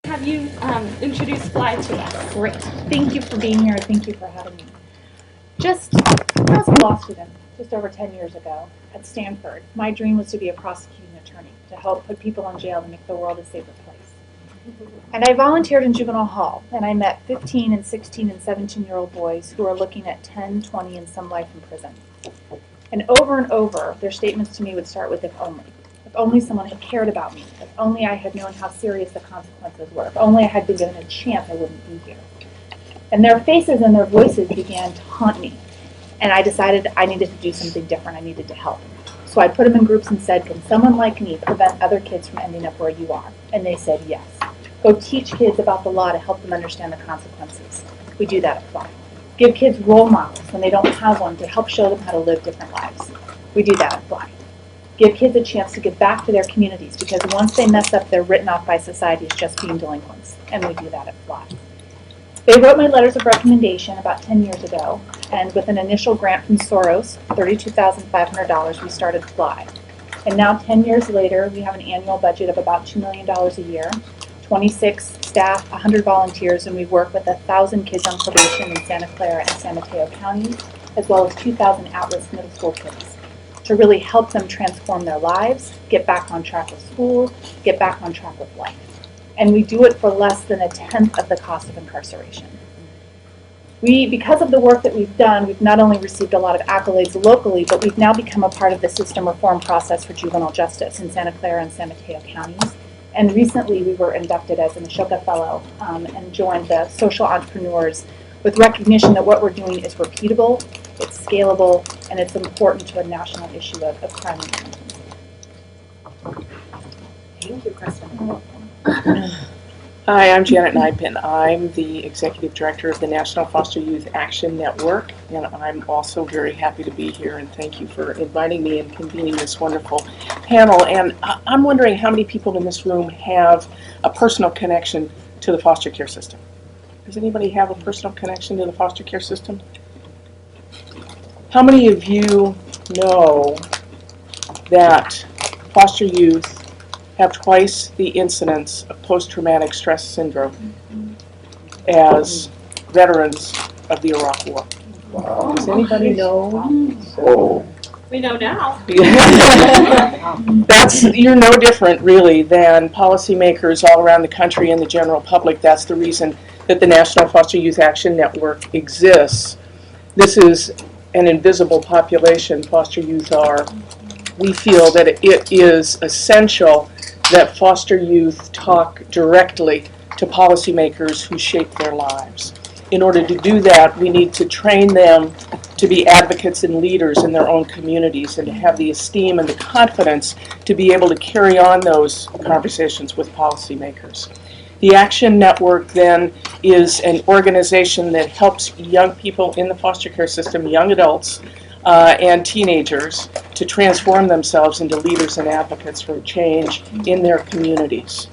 have you introduce Fly to us. Great. Thank you for being here. Thank you for having me. I was a law student just over 10 years ago at Stanford. My dream was to be a prosecuting attorney, to help put people in jail to make the world a safer place. And I volunteered in juvenile hall, and I met 15 and 16 and 17-year-old boys who are looking at 10, 20, and some life in prison. And over, their statements to me would start with, if only. If only someone had cared about me. If only I had known how serious the consequences were. If only I had been given a chance, I wouldn't be here. And their faces and their voices began to haunt me. And I decided I needed to do something different. I needed to help. So I put them in groups and said, can someone like me prevent other kids from ending up where you are? And they said yes. Go teach kids about the law to help them understand the consequences. We do that at Fly. Give kids role models when they don't have one to help show them how to live different lives. We do that at Fly. Give kids a chance to give back to their communities, because once they mess up, they're written off by society as just being delinquents. And we do that at Fly. They wrote my letters of recommendation about 10 years ago, and with an initial grant from Soros, $32,500, we started Fly. And now 10 years later, we have an annual budget of about $2 million a year, 26 staff, 100 volunteers, and we work with 1,000 kids on probation in Santa Clara and San Mateo counties, as well as 2,000 at-risk middle school kids, to really help them transform their lives, get back on track with school, get back on track with life. And we do it for less than 1/10 of the cost of incarceration. Because of the work that we've done, we've not only received a lot of accolades locally, but we've now become a part of the system reform process for juvenile justice in Santa Clara and San Mateo counties. And recently we were inducted as an Ashoka Fellow and joined the social entrepreneurs with recognition that what we're doing is repeatable, it's scalable, and it's important to a national issue of crime and delinquency. Thank you, Christa. Hi, I'm Janet Knipe, and I'm the Executive Director of the National Foster Youth Action Network, and I'm also very happy to be here, and thank you for inviting me and convening this wonderful panel. And I'm wondering how many people in this room have a personal connection to the foster care system. Does anybody have a personal connection to the foster care system? How many of you know that foster youth have twice the incidence of post-traumatic stress syndrome as veterans of the Iraq War? Wow. Does anybody know? Oh. We know now. You're no different, really, than policymakers all around the country and the general public. That's the reason that the National Foster Youth Action Network exists. This is an invisible population, foster youth are. We feel that it is essential that foster youth talk directly to policymakers who shape their lives. In order to do that, we need to train them to be advocates and leaders in their own communities and to have the esteem and the confidence to be able to carry on those conversations with policymakers. The Action Network then is an organization that helps young people in the foster care system, young adults, and teenagers to transform themselves into leaders and advocates for change in their communities.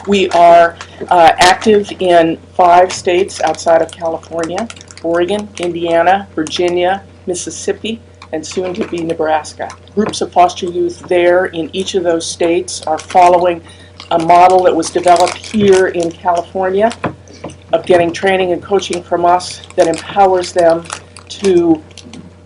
We are active in 5 states outside of California: Oregon, Indiana, Virginia, Mississippi, and soon to be Nebraska. Groups of foster youth there in each of those states are following a model that was developed here in California of getting training and coaching from us that empowers them to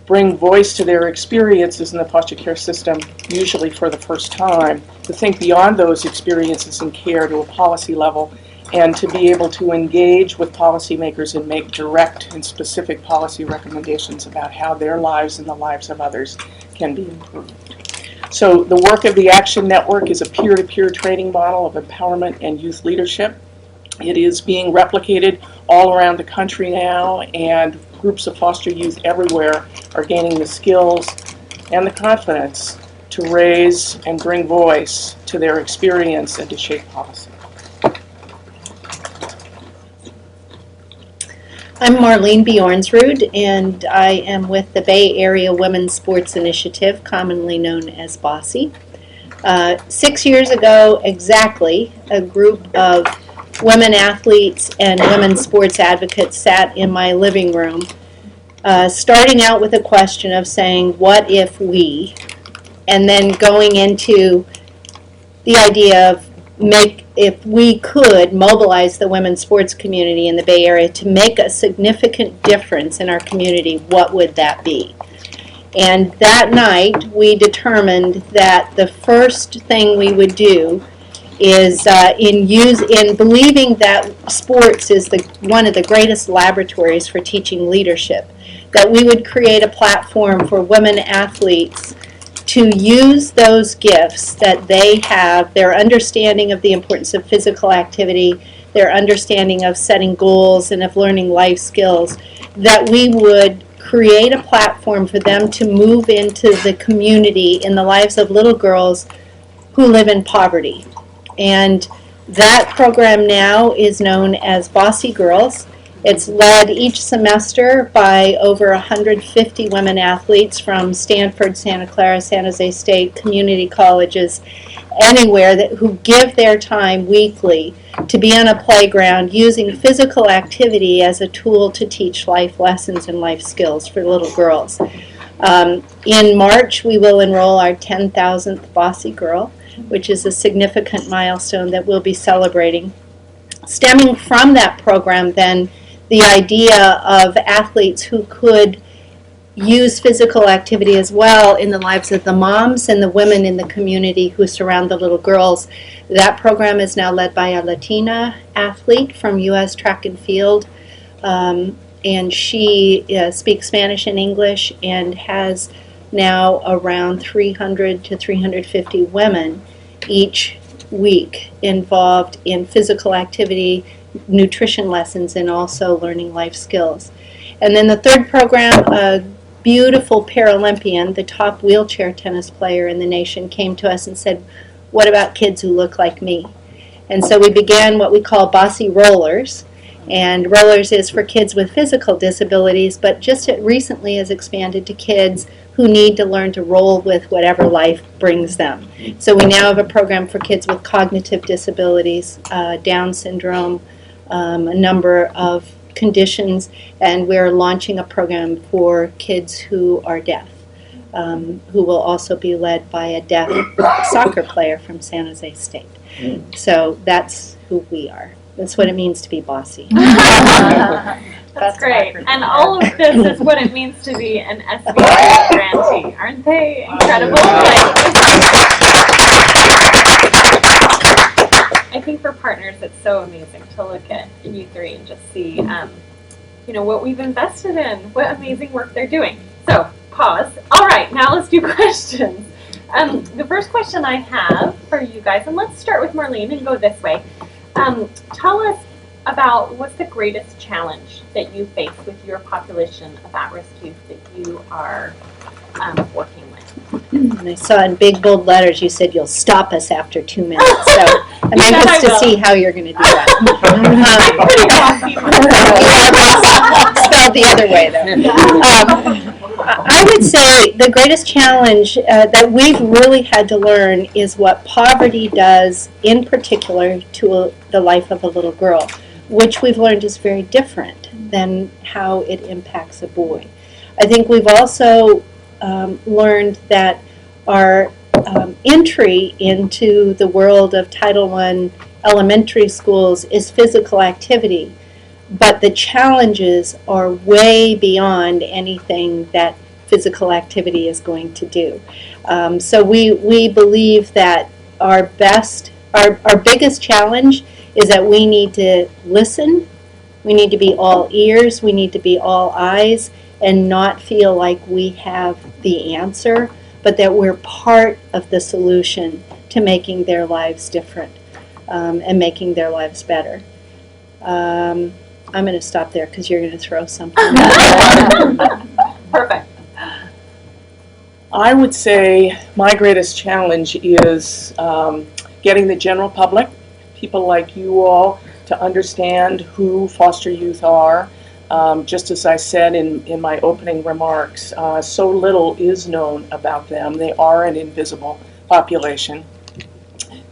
bring voice to their experiences in the foster care system, usually for the first time, to think beyond those experiences in care to a policy level, and to be able to engage with policymakers and make direct and specific policy recommendations about how their lives and the lives of others can be improved. So the work of the Action Network is a peer-to-peer training model of empowerment and youth leadership. It is being replicated all around the country now, and groups of foster youth everywhere are gaining the skills and the confidence to raise and bring voice to their experience and to shape policy. I'm Marlene Bjornsrud, and I am with the Bay Area Women's Sports Initiative, commonly known as BOSSY. 6 years ago exactly, a group of women athletes and women sports advocates sat in my living room, starting out with a question of saying, what if we, and then going into the idea of if we could mobilize the women's sports community in the Bay Area to make a significant difference in our community, what would that be? And that night, we determined that the first thing we would do is in believing that sports is one of the greatest laboratories for teaching leadership, that we would create a platform for women athletes to use those gifts that they have, their understanding of the importance of physical activity, their understanding of setting goals and of learning life skills, that we would create a platform for them to move into the community in the lives of little girls who live in poverty. And that program now is known as Bossy Girls. It's led each semester by over 150 women athletes from Stanford, Santa Clara, San Jose State, community colleges, anywhere who give their time weekly to be on a playground using physical activity as a tool to teach life lessons and life skills for little girls. In March, we will enroll our 10,000th Bossy Girl, which is a significant milestone that we'll be celebrating. Stemming from that program, then, the idea of athletes who could use physical activity as well in the lives of the moms and the women in the community who surround the little girls. That program is now led by a Latina athlete from U.S. Track and Field, and she speaks Spanish and English and has now around 300 to 350 women each week involved in physical activity, nutrition lessons, and also learning life skills. And then the third program, a beautiful Paralympian, the top wheelchair tennis player in the nation, came to us and said, what about kids who look like me? And so we began what we call Bossy Rollers. And Rollers is for kids with physical disabilities, but just recently has expanded to kids who need to learn to roll with whatever life brings them. So we now have a program for kids with cognitive disabilities, Down syndrome, a number of conditions, and we're launching a program for kids who are deaf, who will also be led by a deaf soccer player from San Jose State. So that's who we are. That's what it means to be bossy. That's great. And all of this is what it means to be an SBA grantee. Aren't they incredible? I think for partners, it's so amazing to look at you three and just see, what we've invested in, what amazing work they're doing. So, pause. All right, now let's do questions. The first question I have for you guys, and let's start with Marlene and go this way. Tell us about what's the greatest challenge that you face with your population of at-risk youth that you are working with. And I saw in big bold letters you said you'll stop us after 2 minutes. So I'm anxious to see how you're going to do that. Spelled the other way, though. I would say the greatest challenge that we've really had to learn is what poverty does, in particular, to the life of a little girl, which we've learned is very different than how it impacts a boy. I think we've also learned that our entry into the world of Title I elementary schools is physical activity, but the challenges are way beyond anything that physical activity is going to do. So we believe that our biggest challenge is that we need to listen, we need to be all ears, we need to be all eyes, and not feel like we have the answer, but that we're part of the solution to making their lives different and making their lives better. I'm going to stop there because you're going to throw something. Perfect. I would say my greatest challenge is getting the general public, people like you all, to understand who foster youth are. Just as I said in my opening remarks, so little is known about them. They are an invisible population.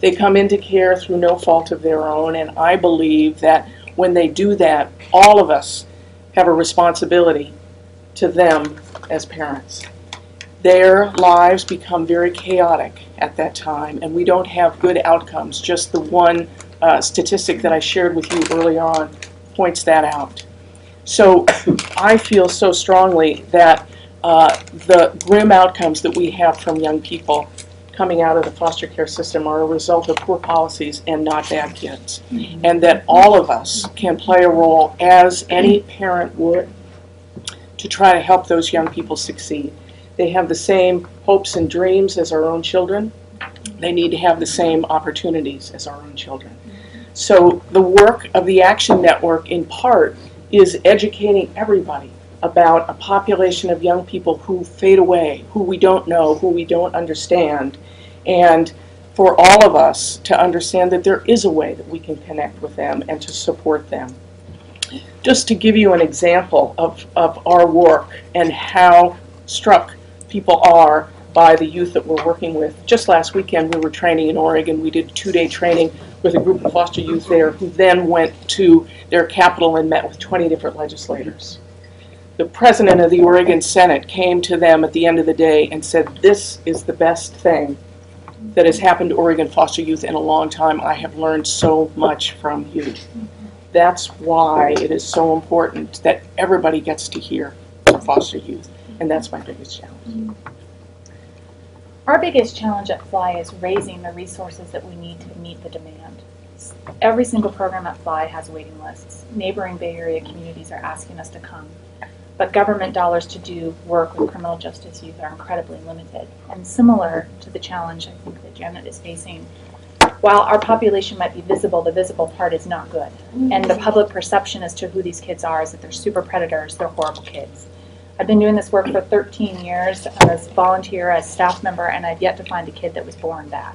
They come into care through no fault of their own, and I believe that when they do that, all of us have a responsibility to them as parents. Their lives become very chaotic at that time, and we don't have good outcomes, just the one statistic that I shared with you early on points that out. So I feel so strongly that the grim outcomes that we have from young people coming out of the foster care system are a result of poor policies and not bad kids. And that all of us can play a role, as any parent would, to try to help those young people succeed. They have the same hopes and dreams as our own children. They need to have the same opportunities as our own children. So the work of the Action Network, in part, is educating everybody about a population of young people who fade away, who we don't know, who we don't understand, and for all of us to understand that there is a way that we can connect with them and to support them. Just to give you an example of our work and how struck people are by the youth that we're working with. Just last weekend we were training in Oregon. We did 2-day training with a group of foster youth there who then went to their capital and met with 20 different legislators. The president of the Oregon Senate came to them at the end of the day and said, "This is the best thing that has happened to Oregon foster youth in a long time. I have learned so much from you." That's why it is so important that everybody gets to hear from foster youth, and that's my biggest challenge. Our biggest challenge at FLY is raising the resources that we need to meet the demand. Every single program at FLY has waiting lists. Neighboring Bay Area communities are asking us to come. But government dollars to do work with criminal justice youth are incredibly limited. And similar to the challenge I think that Janet is facing, while our population might be visible, the visible part is not good. And the public perception as to who these kids are is that they're super predators, they're horrible kids. I've been doing this work for 13 years as volunteer, as staff member, and I've yet to find a kid that was born bad.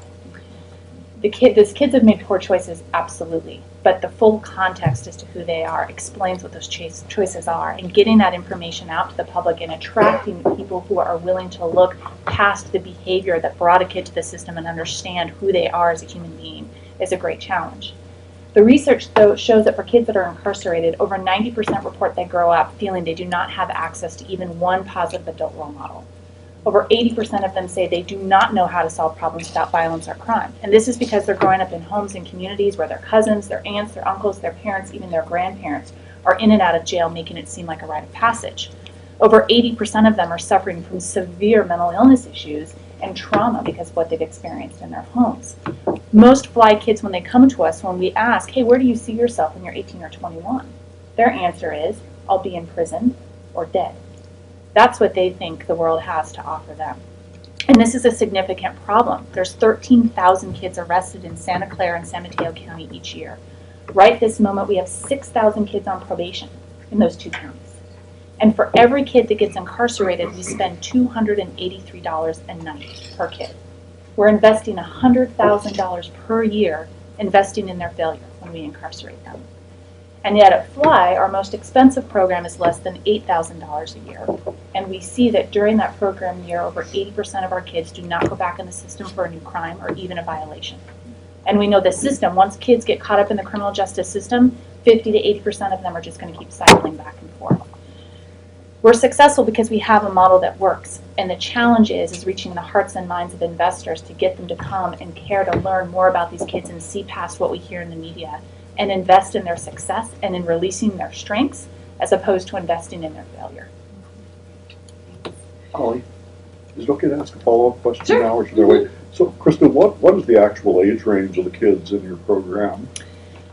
These kids have made poor choices, absolutely, but the full context as to who they are explains what those choices are, and getting that information out to the public and attracting people who are willing to look past the behavior that brought a kid to the system and understand who they are as a human being is a great challenge. The research, though, shows that for kids that are incarcerated, over 90% report they grow up feeling they do not have access to even one positive adult role model. Over 80% of them say they do not know how to solve problems without violence or crime. And this is because they're growing up in homes and communities where their cousins, their aunts, their uncles, their parents, even their grandparents are in and out of jail, making it seem like a rite of passage. Over 80% of them are suffering from severe mental illness issues and trauma because of what they've experienced in their homes. Most FLY kids, when they come to us, when we ask, "Hey, where do you see yourself when you're 18 or 21?" their answer is, "I'll be in prison or dead." That's what they think the world has to offer them. And this is a significant problem. There's 13,000 kids arrested in Santa Clara and San Mateo County each year. Right this moment, we have 6,000 kids on probation in those two counties. And for every kid that gets incarcerated, we spend $283 a night per kid. We're investing $100,000 per year investing in their failure when we incarcerate them. And yet at FLY, our most expensive program is less than $8,000 a year. And we see that during that program year, over 80% of our kids do not go back in the system for a new crime or even a violation. And we know the system, once kids get caught up in the criminal justice system, 50 to 80% of them are just going to keep cycling back and forth. We're successful because we have a model that works. And the challenge is reaching the hearts and minds of investors to get them to come and care to learn more about these kids and see past what we hear in the media and invest in their success and in releasing their strengths as opposed to investing in their failure. Holly, is it okay to ask a follow-up question now, or should I wait? So, Christa, what is the actual age range of the kids in your program?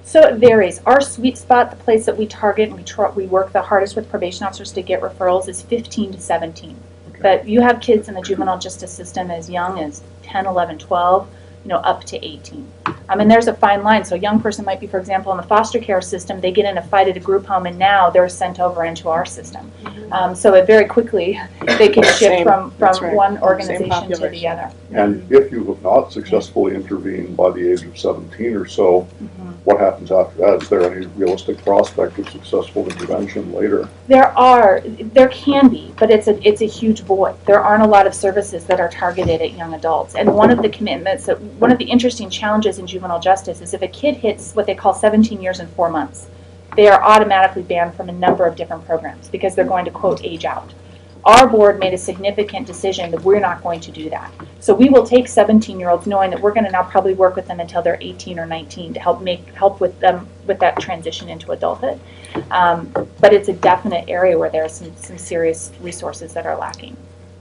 So it varies. Our sweet spot, the place that we target and we work the hardest with probation officers to get referrals, is 15 to 17. Okay. But you have kids in the juvenile justice system as young as 10, 11, 12, up to 18. And there's a fine line. So a young person might be, for example, in the foster care system, they get in a fight at a group home and now they're sent over into our system. So it very quickly, they can shift from one organization to the other. And if you have not successfully intervened by the age of 17 or so, what happens after that? Is there any realistic prospect of successful intervention later? There can be, but it's a huge void. There aren't a lot of services that are targeted at young adults. And one of the commitments, one of the interesting challenges in juvenile justice is if a kid hits what they call 17 years and 4 months, they are automatically banned from a number of different programs because they're going to, quote, age out. our board made a significant decision that we're not going to do that. So we will take 17-year-olds knowing that we're going to now probably work with them until they're 18 or 19 to help with them with that transition into adulthood. But it's a definite area where there are some serious resources that are lacking.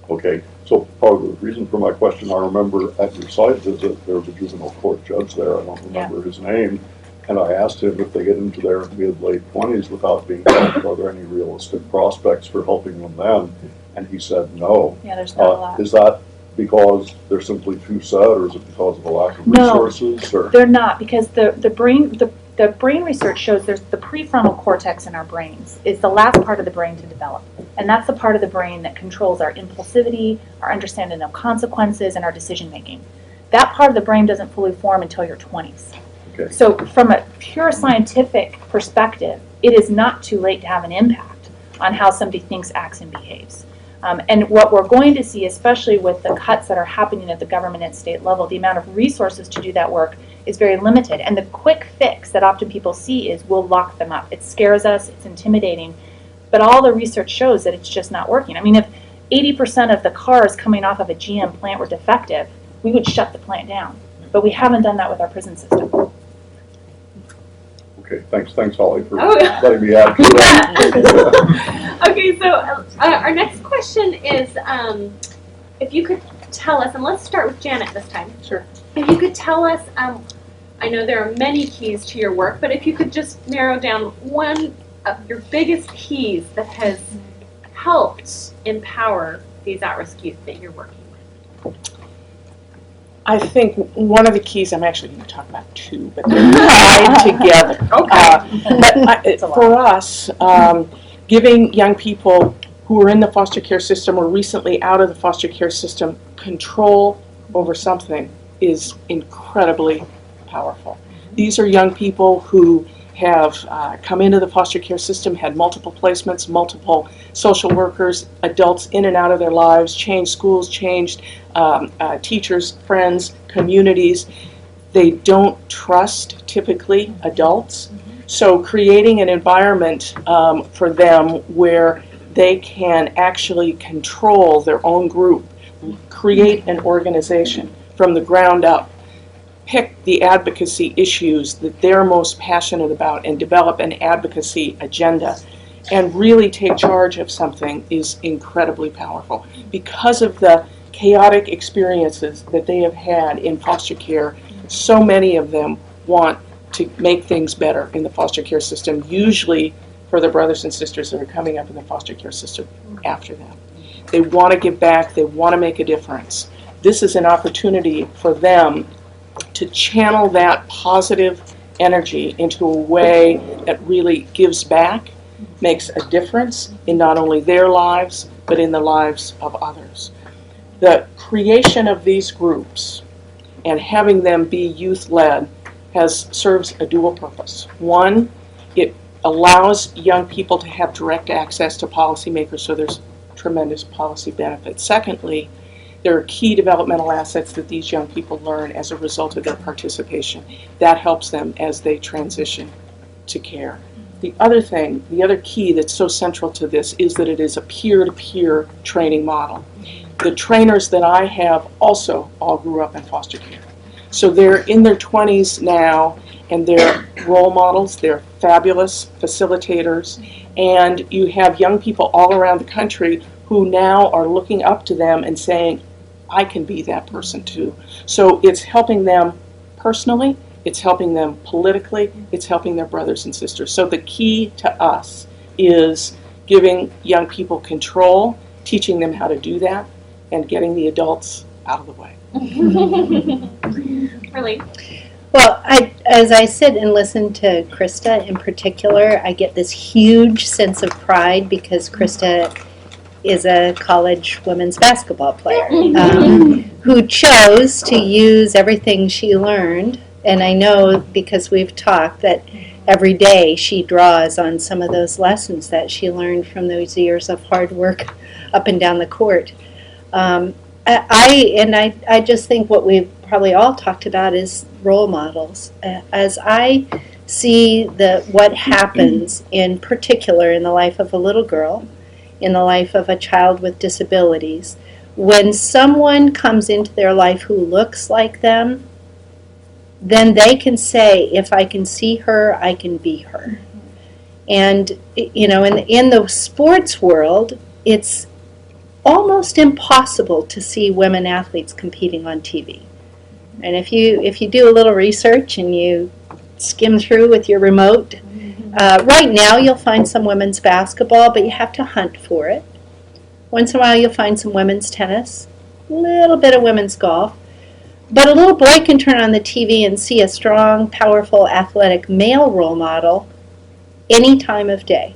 Okay, so part of the reason for my question, I remember at your site visit, there was a juvenile court judge there, I don't remember his name, and I asked him if they get into their mid-late 20s without being helped, are there any realistic prospects for helping them then? And he said no. Yeah, there's not a lot. Is that because they're simply too sad, or is it because of a lack of resources? Or? They're not, because the brain research shows there's the prefrontal cortex in our brains is the last part of the brain to develop. And that's the part of the brain that controls our impulsivity, our understanding of consequences, and our decision making. That part of the brain doesn't fully form until your 20s. Okay. So from a pure scientific perspective, it is not too late to have an impact on how somebody thinks, acts, and behaves. And what we're going to see, especially with the cuts that are happening at the government and state level, the amount of resources to do that work is very limited. And the quick fix that often people see is we'll lock them up. It scares us, it's intimidating, but all the research shows that it's just not working. I mean, if 80% of the cars coming off of a GM plant were defective, we would shut the plant down. But we haven't done that with our prison system. Okay, thanks Holly for letting me add to that. Okay, so our next question is, if you could tell us, and let's start with Janet this time. Sure. If you could tell us, I know there are many keys to your work, but if you could just narrow down one of your biggest keys that has helped empower these at-risk youth that you're working with. I think one of the keys, I'm actually going to talk about two, but they're tied together. Okay. For us, giving young people who are in the foster care system or recently out of the foster care system control over something is incredibly powerful. These are young people who have come into the foster care system, had multiple placements, multiple social workers, adults in and out of their lives, changed schools, changed teachers, friends, communities. They don't trust, typically, adults. So creating an environment for them where they can actually control their own group, create an organization from the ground up, pick the advocacy issues that they're most passionate about and develop an advocacy agenda and really take charge of something is incredibly powerful. Because of the chaotic experiences that they have had in foster care, so many of them want to make things better in the foster care system, usually for their brothers and sisters that are coming up in the foster care system after them. They want to give back, they want to make a difference. This is an opportunity for them to channel that positive energy into a way that really gives back, makes a difference in not only their lives, but in the lives of others. The creation of these groups and having them be youth-led serves a dual purpose. One, it allows young people to have direct access to policymakers, so there's tremendous policy benefits. Secondly, there are key developmental assets that these young people learn as a result of their participation. That helps them as they transition to care. The other thing, the other key that's so central to this is that it is a peer-to-peer training model. The trainers that I have also all grew up in foster care. So they're in their 20s now, and they're role models, they're fabulous facilitators, and you have young people all around the country who now are looking up to them and saying, I can be that person too. So it's helping them personally, it's helping them politically, it's helping their brothers and sisters. So the key to us is giving young people control, teaching them how to do that, and getting the adults out of the way. Marlene? Well, as I sit and listen to Christa in particular, I get this huge sense of pride because Christa is a college women's basketball player who chose to use everything she learned. And I know because we've talked that every day she draws on some of those lessons that she learned from those years of hard work up and down the court. I just think what we've probably all talked about is role models. As I see what happens in particular in the life of a little girl, in the life of a child with disabilities. When someone comes into their life who looks like them, then they can say, if I can see her, I can be her. And, you know, in the sports world, it's almost impossible to see women athletes competing on TV. And if you do a little research and you skim through with your remote, right now you'll find some women's basketball, but you have to hunt for it. Once in a while you'll find some women's tennis, a little bit of women's golf. But a little boy can turn on the TV and see a strong, powerful, athletic male role model any time of day.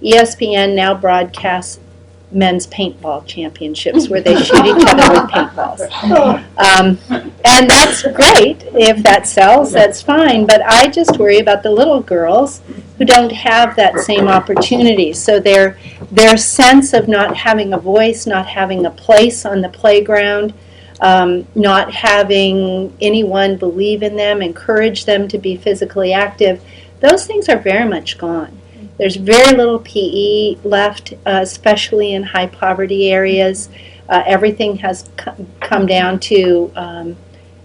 ESPN now broadcasts men's paintball championships where they shoot each other with paintballs. And that's great. If that sells, that's fine. But I just worry about the little girls who don't have that same opportunity. So their sense of not having a voice, not having a place on the playground, not having anyone believe in them, encourage them to be physically active, those things are very much gone. There's very little PE left, especially in high poverty areas. Everything has come down to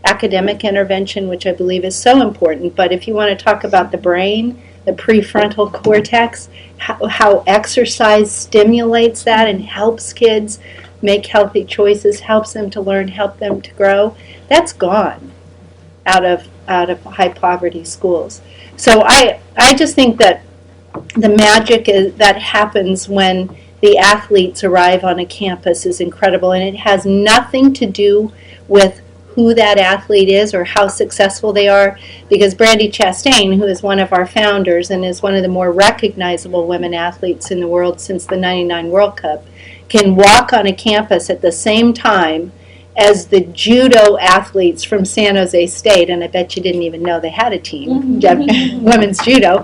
academic intervention, which I believe is so important. But if you want to talk about the brain, the prefrontal cortex, how exercise stimulates that and helps kids make healthy choices, helps them to learn, help them to grow, that's gone out of high poverty schools. So I just think that the magic that happens when the athletes arrive on a campus is incredible, and it has nothing to do with who that athlete is or how successful they are, because Brandy Chastain, who is one of our founders and is one of the more recognizable women athletes in the world since the '99 World Cup, can walk on a campus at the same time as the judo athletes from San Jose State, and I bet you didn't even know they had a team, women's judo.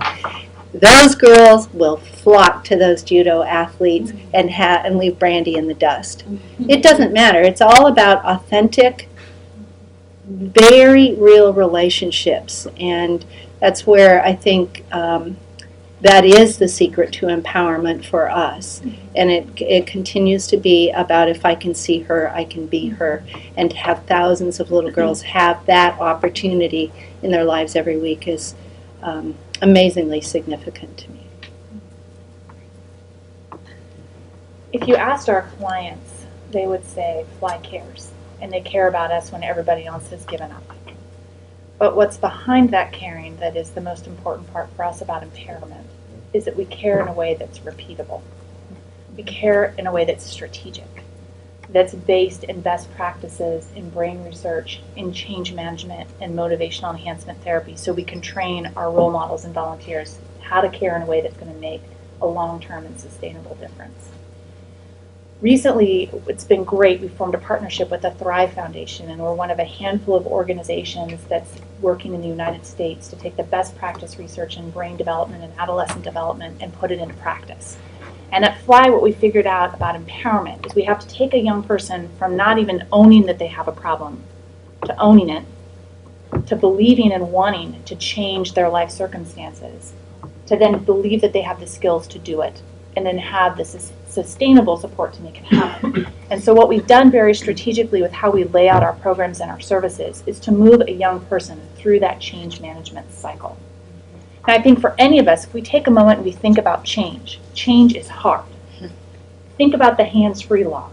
Those girls will flock to those judo athletes and leave Brandy in the dust. It doesn't matter. It's all about authentic, very real relationships, and that's where I think that is the secret to empowerment for us. And it continues to be about, if I can see her, I can be her, and to have thousands of little girls have that opportunity in their lives every week is amazingly significant to me. If you asked our clients, they would say Fly cares, and they care about us when everybody else has given up. But what's behind that caring that is the most important part for us about empowerment is that we care in a way that's repeatable. We care in a way that's strategic, that's based in best practices, in brain research, in change management, and motivational enhancement therapy, so we can train our role models and volunteers how to care in a way that's going to make a long-term and sustainable difference. Recently, it's been great. We formed a partnership with the Thrive Foundation, and we're one of a handful of organizations that's working in the United States to take the best practice research in brain development and adolescent development and put it into practice. And at Fly, what we figured out about empowerment is we have to take a young person from not even owning that they have a problem to owning it, to believing and wanting to change their life circumstances, to then believe that they have the skills to do it, and then have the sustainable support to make it happen. And so what we've done very strategically with how we lay out our programs and our services is to move a young person through that change management cycle. And I think for any of us, if we take a moment and we think about change, change is hard. Think about the hands-free law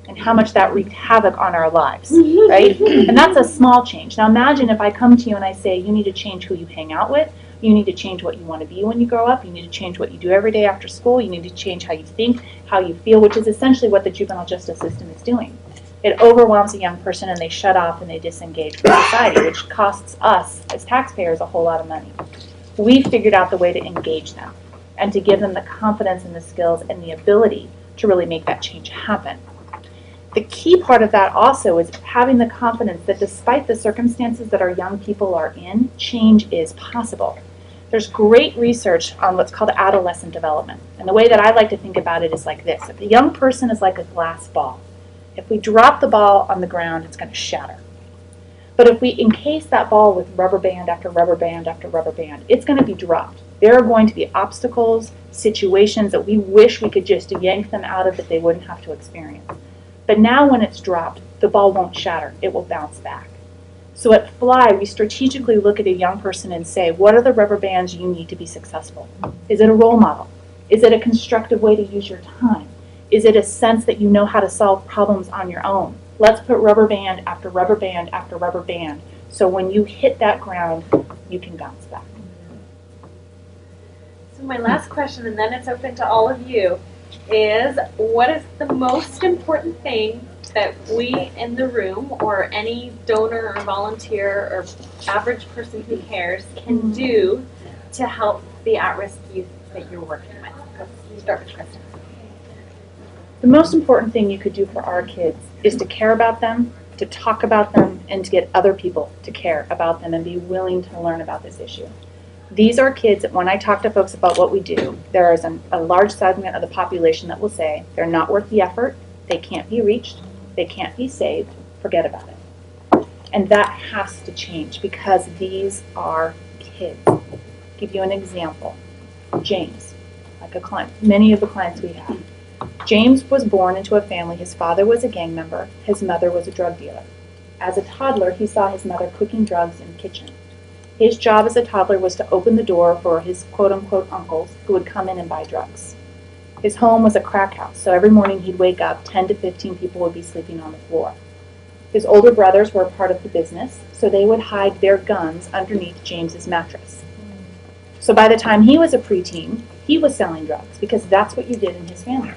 and how much that wreaked havoc on our lives, right? And that's a small change. Now imagine if I come to you and I say, you need to change who you hang out with, you need to change what you want to be when you grow up, you need to change what you do every day after school, you need to change how you think, how you feel, which is essentially what the juvenile justice system is doing. It overwhelms a young person and they shut off and they disengage from society, which costs us as taxpayers a whole lot of money. We figured out the way to engage them and to give them the confidence and the skills and the ability to really make that change happen. The key part of that also is having the confidence that despite the circumstances that our young people are in, change is possible. There's great research on what's called adolescent development. And the way that I like to think about it is like this. If a young person is like a glass ball, if we drop the ball on the ground, it's going to shatter. But if we encase that ball with rubber band after rubber band after rubber band, it's going to be dropped. There are going to be obstacles, situations that we wish we could just yank them out of that they wouldn't have to experience. But now when it's dropped, the ball won't shatter, it will bounce back. So at Fly, we strategically look at a young person and say, what are the rubber bands you need to be successful? Is it a role model? Is it a constructive way to use your time? Is it a sense that you know how to solve problems on your own? Let's put rubber band after rubber band after rubber band, so when you hit that ground, you can bounce back. So my last question, and then it's open to all of you, is what is the most important thing that we in the room, or any donor or volunteer or average person who cares, can do to help the at-risk youth that you're working with? Let's start with Christa. The most important thing you could do for our kids is to care about them, to talk about them, and to get other people to care about them and be willing to learn about this issue. These are kids that when I talk to folks about what we do, there is a large segment of the population that will say they're not worth the effort, they can't be reached, they can't be saved, forget about it. And that has to change because these are kids. I'll give you an example. James, like a client, many of the clients we have. James was born into a family. His father was a gang member. His mother was a drug dealer. As a toddler, he saw his mother cooking drugs in the kitchen. His job as a toddler was to open the door for his quote-unquote uncles who would come in and buy drugs. His home was a crack house, so every morning he'd wake up, 10 to 15 people would be sleeping on the floor. His older brothers were a part of the business, so they would hide their guns underneath James's mattress. So by the time he was a preteen, he was selling drugs because that's what you did in his family.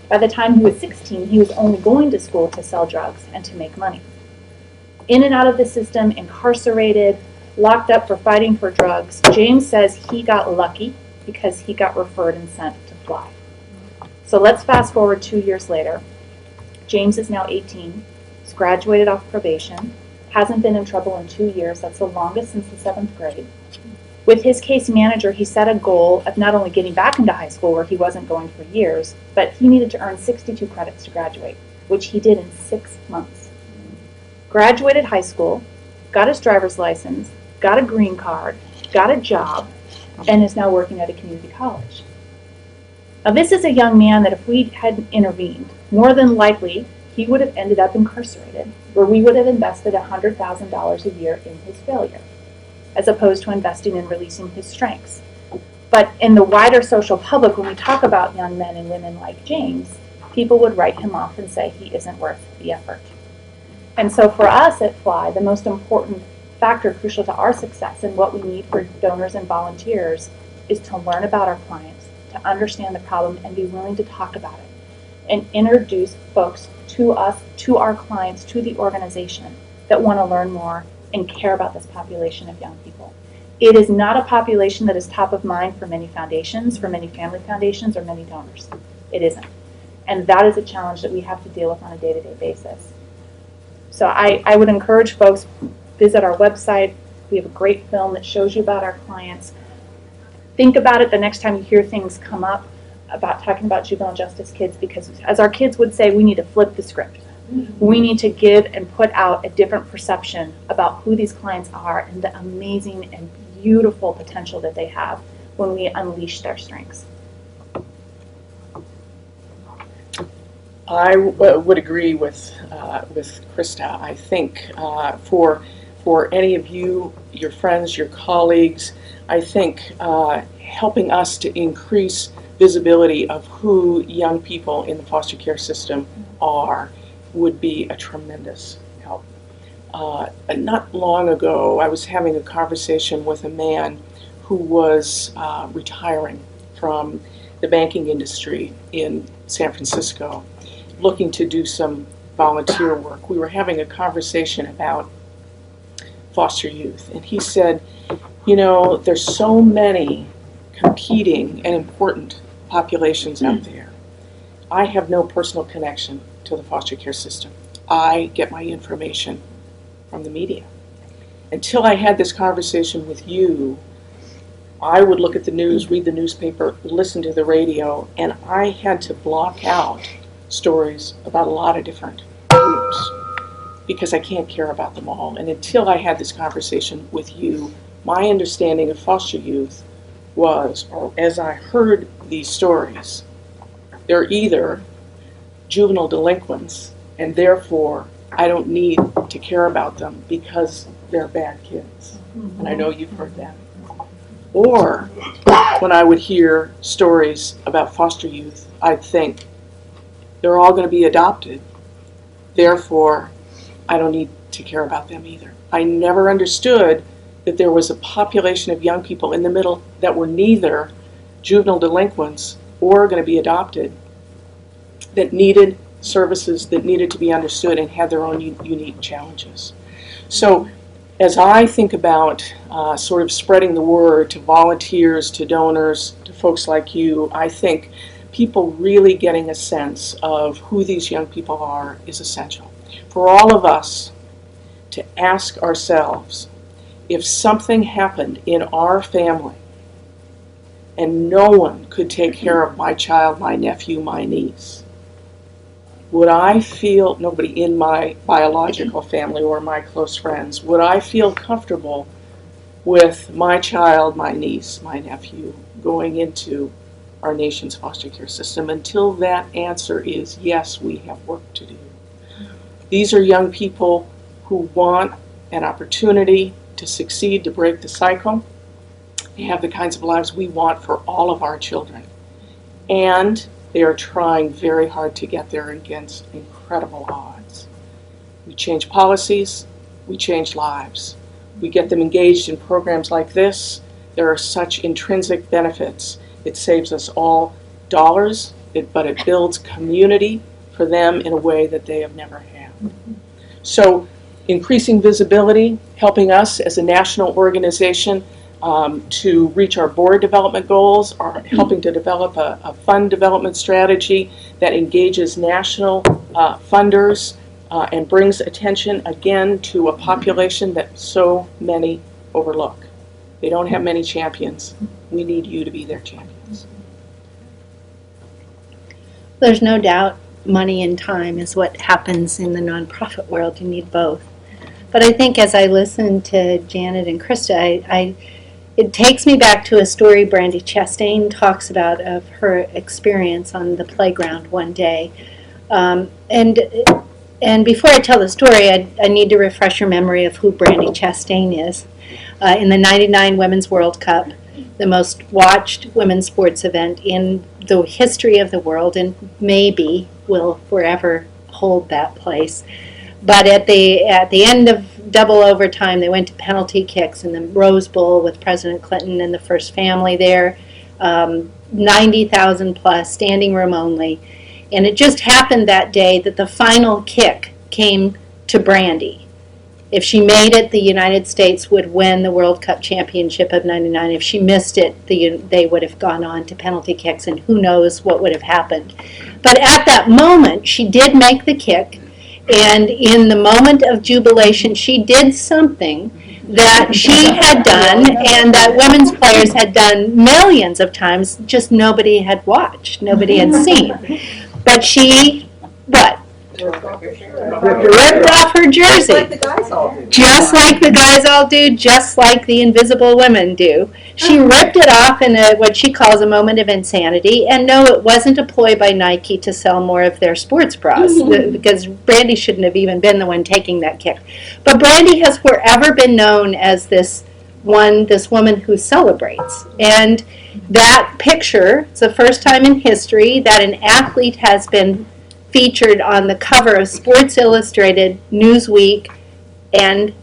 By the time he was 16, he was only going to school to sell drugs and to make money. In and out of the system, incarcerated, locked up for fighting for drugs, James says he got lucky because he got referred and sent to Fly. So let's fast forward 2 years later. James is now 18, he's graduated off probation, hasn't been in trouble in 2 years, that's the longest since the 7th grade. With his case manager, he set a goal of not only getting back into high school where he wasn't going for years, but he needed to earn 62 credits to graduate, which he did in 6 months. Graduated high school, got his driver's license, got a green card, got a job, and is now working at a community college. Now this is a young man that if we hadn't intervened, more than likely he would have ended up incarcerated, where we would have invested $100,000 a year in his failure, as opposed to investing in releasing his strengths. But in the wider social public, when we talk about young men and women like James, people would write him off and say he isn't worth the effort. And so for us at Fly, the most important factor crucial to our success and what we need for donors and volunteers is to learn about our clients, to understand the problem and be willing to talk about it and introduce folks to us, to our clients, to the organization that want to learn more and care about this population of young people. It is not a population that is top of mind for many foundations, for many family foundations, or many donors. It isn't. And that is a challenge that we have to deal with on a day-to-day basis. So I would encourage folks, visit our website. We have a great film that shows you about our clients. Think about it the next time you hear things come up about talking about juvenile justice kids, because as our kids would say, we need to flip the script. We need to give and put out a different perception about who these clients are and the amazing and beautiful potential that they have when we unleash their strengths. I would agree with Christa. I think for any of you, your friends, your colleagues, I think helping us to increase visibility of who young people in the foster care system are would be a tremendous help. Not long ago, I was having a conversation with a man who was retiring from the banking industry in San Francisco, looking to do some volunteer work. We were having a conversation about foster youth, and he said, you know, there's so many competing and important populations out there. I have no personal connection to the foster care system. I get my information from the media. Until I had this conversation with you, I would look at the news, read the newspaper, listen to the radio, and I had to block out stories about a lot of different groups because I can't care about them all. And until I had this conversation with you, my understanding of foster youth was, or as I heard these stories, they're either juvenile delinquents, and therefore I don't need to care about them because they're bad kids. And I know you've heard that. Or when I would hear stories about foster youth, I'd think they're all going to be adopted, therefore I don't need to care about them either. I never understood that there was a population of young people in the middle that were neither juvenile delinquents or going to be adopted, that needed services, that needed to be understood and had their own unique challenges. So as I think about sort of spreading the word to volunteers, to donors, to folks like you, I think people really getting a sense of who these young people are is essential. For all of us to ask ourselves, if something happened in our family and no one could take care of my child, my nephew, my niece, would I feel, nobody in my biological family or my close friends, would I feel comfortable with my child, my niece, my nephew going into our nation's foster care system? Until that answer is yes, we have work to do. These are young people who want an opportunity to succeed, to break the cycle, to have the kinds of lives we want for all of our children. And they are trying very hard to get there against incredible odds. We change policies, we change lives. We get them engaged in programs like this. There are such intrinsic benefits. It saves us all dollars, but it builds community for them in a way that they have never had. So increasing visibility, helping us as a national organization to reach our board development goals, or helping to develop a fund development strategy that engages national funders and brings attention again to a population that so many overlook. They don't have many champions. We need you to be their champions. There's no doubt money and time is what happens in the nonprofit world. You need both. But I think as I listen to Janet and Christa, it takes me back to a story Brandy Chastain talks about of her experience on the playground one day. And before I tell the story, I need to refresh your memory of who Brandy Chastain is. In the '99 Women's World Cup, the most watched women's sports event in the history of the world, and maybe will forever hold that place. But at the end of double overtime, they went to penalty kicks in the Rose Bowl with President Clinton and the first family there, 90,000 plus, standing room only. And it just happened that day that the final kick came to Brandy. If she made it, the United States would win the World Cup Championship of '99. If she missed it, they would have gone on to penalty kicks, and who knows what would have happened. But at that moment, she did make the kick, and in the moment of jubilation, she did something that she had done and that women's players had done millions of times, just nobody had watched, nobody had seen. But she, what? Ripped off her jersey. Just like the guys all do, just like the invisible women do. She ripped it off in what she calls a moment of insanity. And no, it wasn't a ploy by Nike to sell more of their sports bras, because Brandy shouldn't have even been the one taking that kick. But Brandy has forever been known as this woman who celebrates. And that picture, it's the first time in history that an athlete has been featured on the cover of Sports Illustrated, Newsweek, and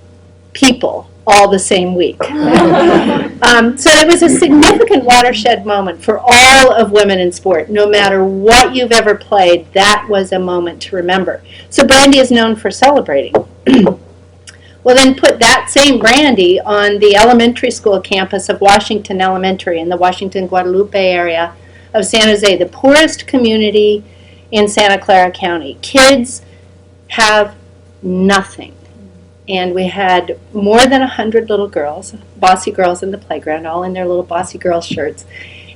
People all the same week. So it was a significant watershed moment for all of women in sport. No matter what you've ever played, that was a moment to remember. So Brandy is known for celebrating. Well, then put that same Brandy on the elementary school campus of Washington Elementary in the Washington, Guadalupe area of San Jose, the poorest community in Santa Clara County. Kids have nothing. And we had more than 100 little girls, bossy girls in the playground, all in their little bossy girl shirts.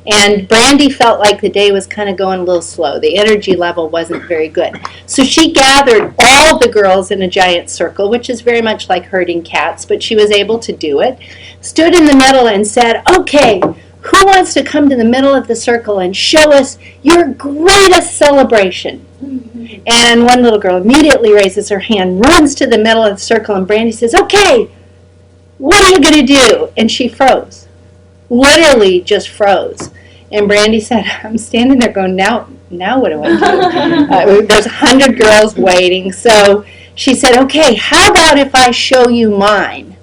And Brandy felt like the day was kind of going a little slow. The energy level wasn't very good. So she gathered all the girls in a giant circle, which is very much like herding cats, but she was able to do it, stood in the middle and said, "Okay, Who wants to come to the middle of the circle and show us your greatest celebration? And one little girl immediately raises her hand, runs to the middle of the circle, and Brandy says, okay, what are you going to do? And she froze. Literally just froze. And Brandy said, I'm standing there going, now what do I do? There's 100 girls waiting. So she said, okay, how about if I show you mine?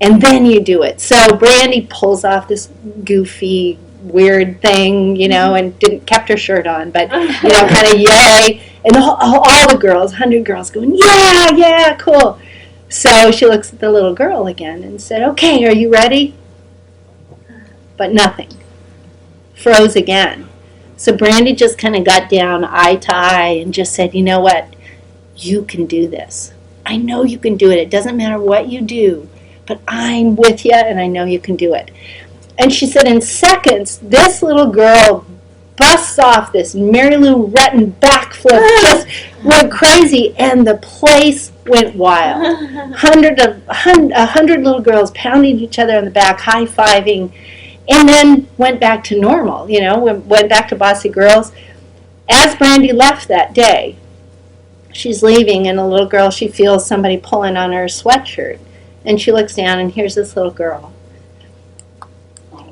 And then you do it. So Brandy pulls off this goofy, weird thing, and kept her shirt on, but, kind of yay. And all the girls, 100 girls going, yeah, cool. So she looks at the little girl again and said, okay, are you ready? But nothing. Froze again. So Brandy just kind of got down eye to eye and just said, you know what? You can do this. I know you can do it. It doesn't matter what you do, but I'm with you and I know you can do it. And she said in seconds, this little girl busts off this Mary Lou Retton backflip, just went crazy, and the place went wild. 100 little girls pounding each other on the back, high-fiving, and then went back to normal, went back to Bossy Girls. As Brandy left that day, she's leaving, and a little girl, she feels somebody pulling on her sweatshirt, and she looks down, and here's this little girl.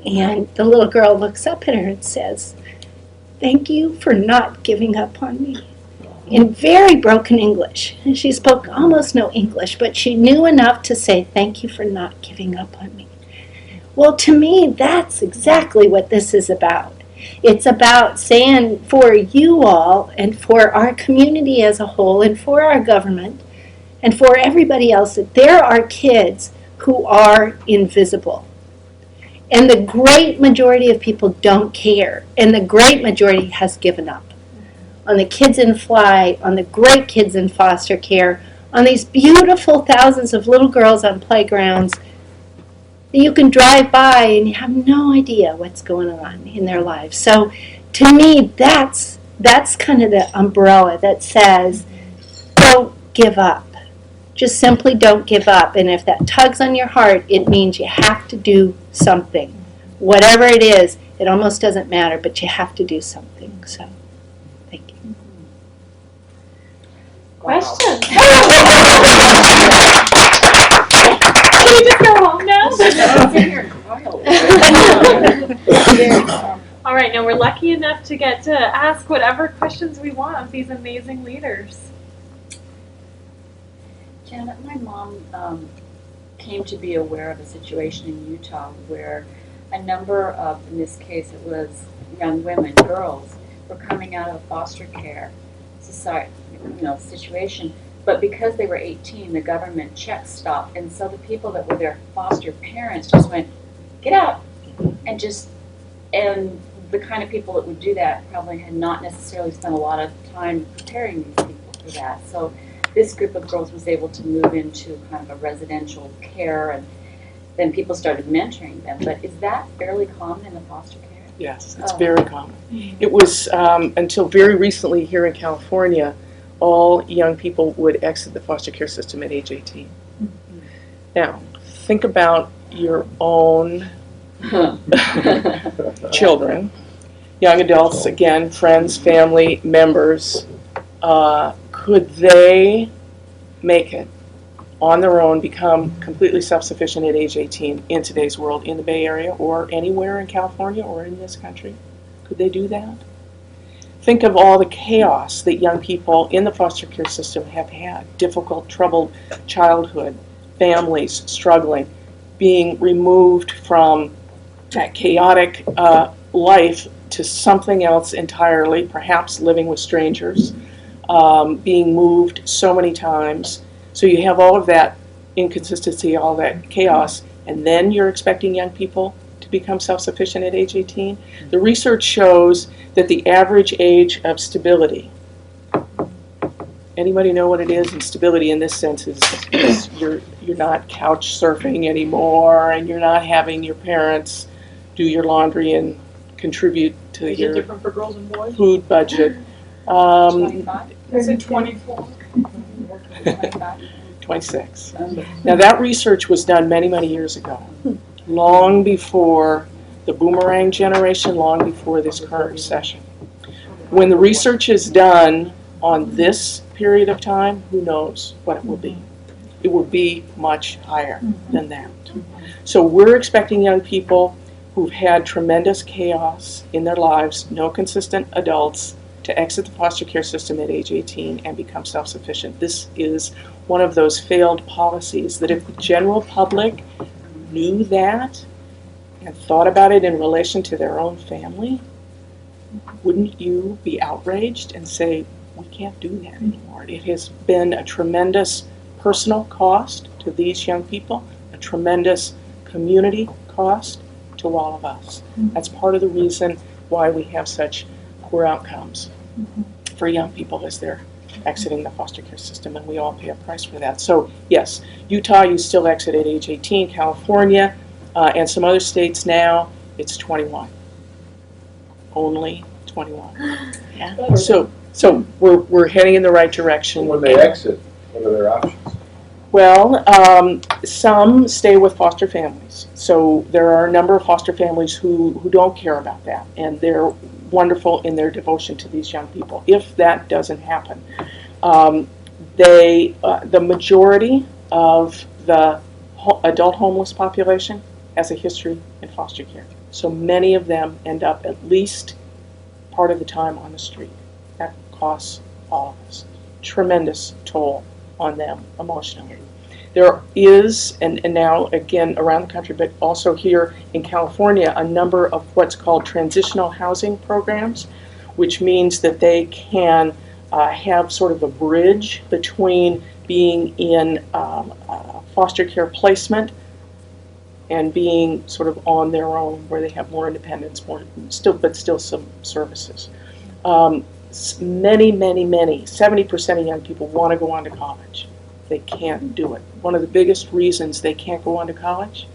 And the little girl looks up at her and says, thank you for not giving up on me, in very broken English. And she spoke almost no English, but she knew enough to say, thank you for not giving up on me. Well, to me, that's exactly what this is about. It's about saying for you all and for our community as a whole and for our government and for everybody else that there are kids who are invisible. And the great majority of people don't care. And the great majority has given up. On the kids in flight, on the great kids in foster care, on these beautiful thousands of little girls on playgrounds that you can drive by and you have no idea what's going on in their lives. So to me, that's kind of the umbrella that says, don't give up. Just simply don't give up. And if that tugs on your heart, it means you have to do something. Whatever it is, it almost doesn't matter, but you have to do something. So, thank you. Question. Can we just go home now? All right, now we're lucky enough to get to ask whatever questions we want of these amazing leaders. Janet, my mom came to be aware of a situation in Utah where a number of, in this case it was young women, girls, were coming out of foster care situation, but because they were 18, the government check stopped, and so the people that were their foster parents just went, get out, and the kind of people that would do that probably had not necessarily spent a lot of time preparing these people for that. So this group of girls was able to move into kind of a residential care, and then people started mentoring them. But is that fairly common in the foster care? Yes, it's very common. It was until very recently here in California, all young people would exit the foster care system at age 18. Now, think about your own children, young adults, again, friends, family, members. Could they make it on their own, become completely self-sufficient at age 18 in today's world, in the Bay Area or anywhere in California or in this country? Could they do that? Think of all the chaos that young people in the foster care system have had. Difficult, troubled childhood, families struggling, being removed from that chaotic life to something else entirely, perhaps living with strangers, being moved so many times. So you have all of that inconsistency, all that chaos, and then you're expecting young people to become self-sufficient at age 18. The research shows that the average age of stability, anybody know what it is? And stability in this sense is you're not couch surfing anymore, and you're not having your parents do your laundry and contribute to Is it your different for girls and boys? food budget. 25? Is it 24? 25? 26. Now that research was done many, many years ago, long before the boomerang generation long before this current recession. When the research is done on this period of time, who knows what it will be. It will be much higher than that. So we're expecting young people who've had tremendous chaos in their lives, no consistent adults, to exit the foster care system at age 18 and become self-sufficient. This is one of those failed policies that if the general public knew that and thought about it in relation to their own family, wouldn't you be outraged and say, we can't do that anymore? It has been a tremendous personal cost to these young people, a tremendous community cost to all of us. That's part of the reason why we have such poor outcomes for young people as they're exiting the foster care system, and we all pay a price for that. So yes, Utah, you still exit at age 18. California and some other states now, it's 21. Only 21. Yeah. So we're heading in the right direction. When they exit, what are their options? Well, some stay with foster families. So there are a number of foster families who don't care about that, and they're wonderful in their devotion to these young people. If that doesn't happen, the majority of the adult homeless population has a history in foster care. So many of them end up at least part of the time on the street. That costs all of us tremendous toll on them emotionally. There is, and now again around the country, but also here in California, a number of what's called transitional housing programs, which means that they can have sort of a bridge between being in foster care placement and being sort of on their own, where they have more independence, but still some services. Many, 70% of young people want to go on to college. They can't do it. One of the biggest reasons they can't go on to college,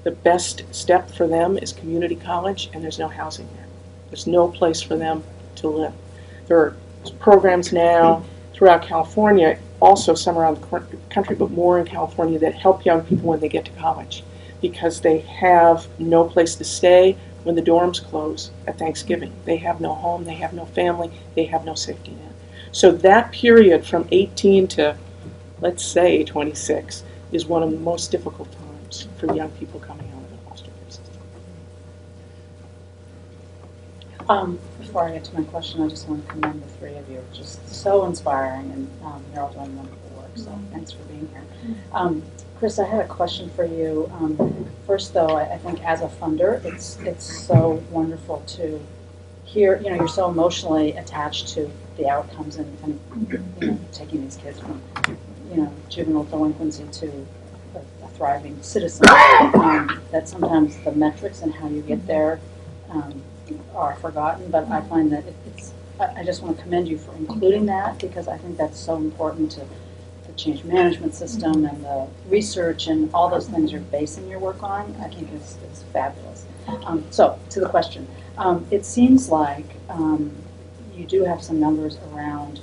the best step for them is community college, and there's no housing there. There's no place for them to live. There are programs now throughout California, also some around the country, but more in California, that help young people when they get to college, because they have no place to stay when the dorms close at Thanksgiving. They have no home, they have no family, they have no safety net. So that period from 18 to, let's say, 26 is one of the most difficult times for young people coming out of the foster care system. Before I get to my question, I just want to commend the three of you. Just so inspiring, and you're all doing wonderful work, so thanks for being here. Chris, I had a question for you. First, though, I think as a funder, it's so wonderful to hear, you're so emotionally attached to the outcomes and taking these kids from, juvenile delinquency to a thriving citizen. That sometimes the metrics and how you get there are forgotten, but I find that I just want to commend you for including that, because I think that's so important to the change management system and the research and all those things you're basing your work on. I think is fabulous. So to the question, it seems like you do have some numbers around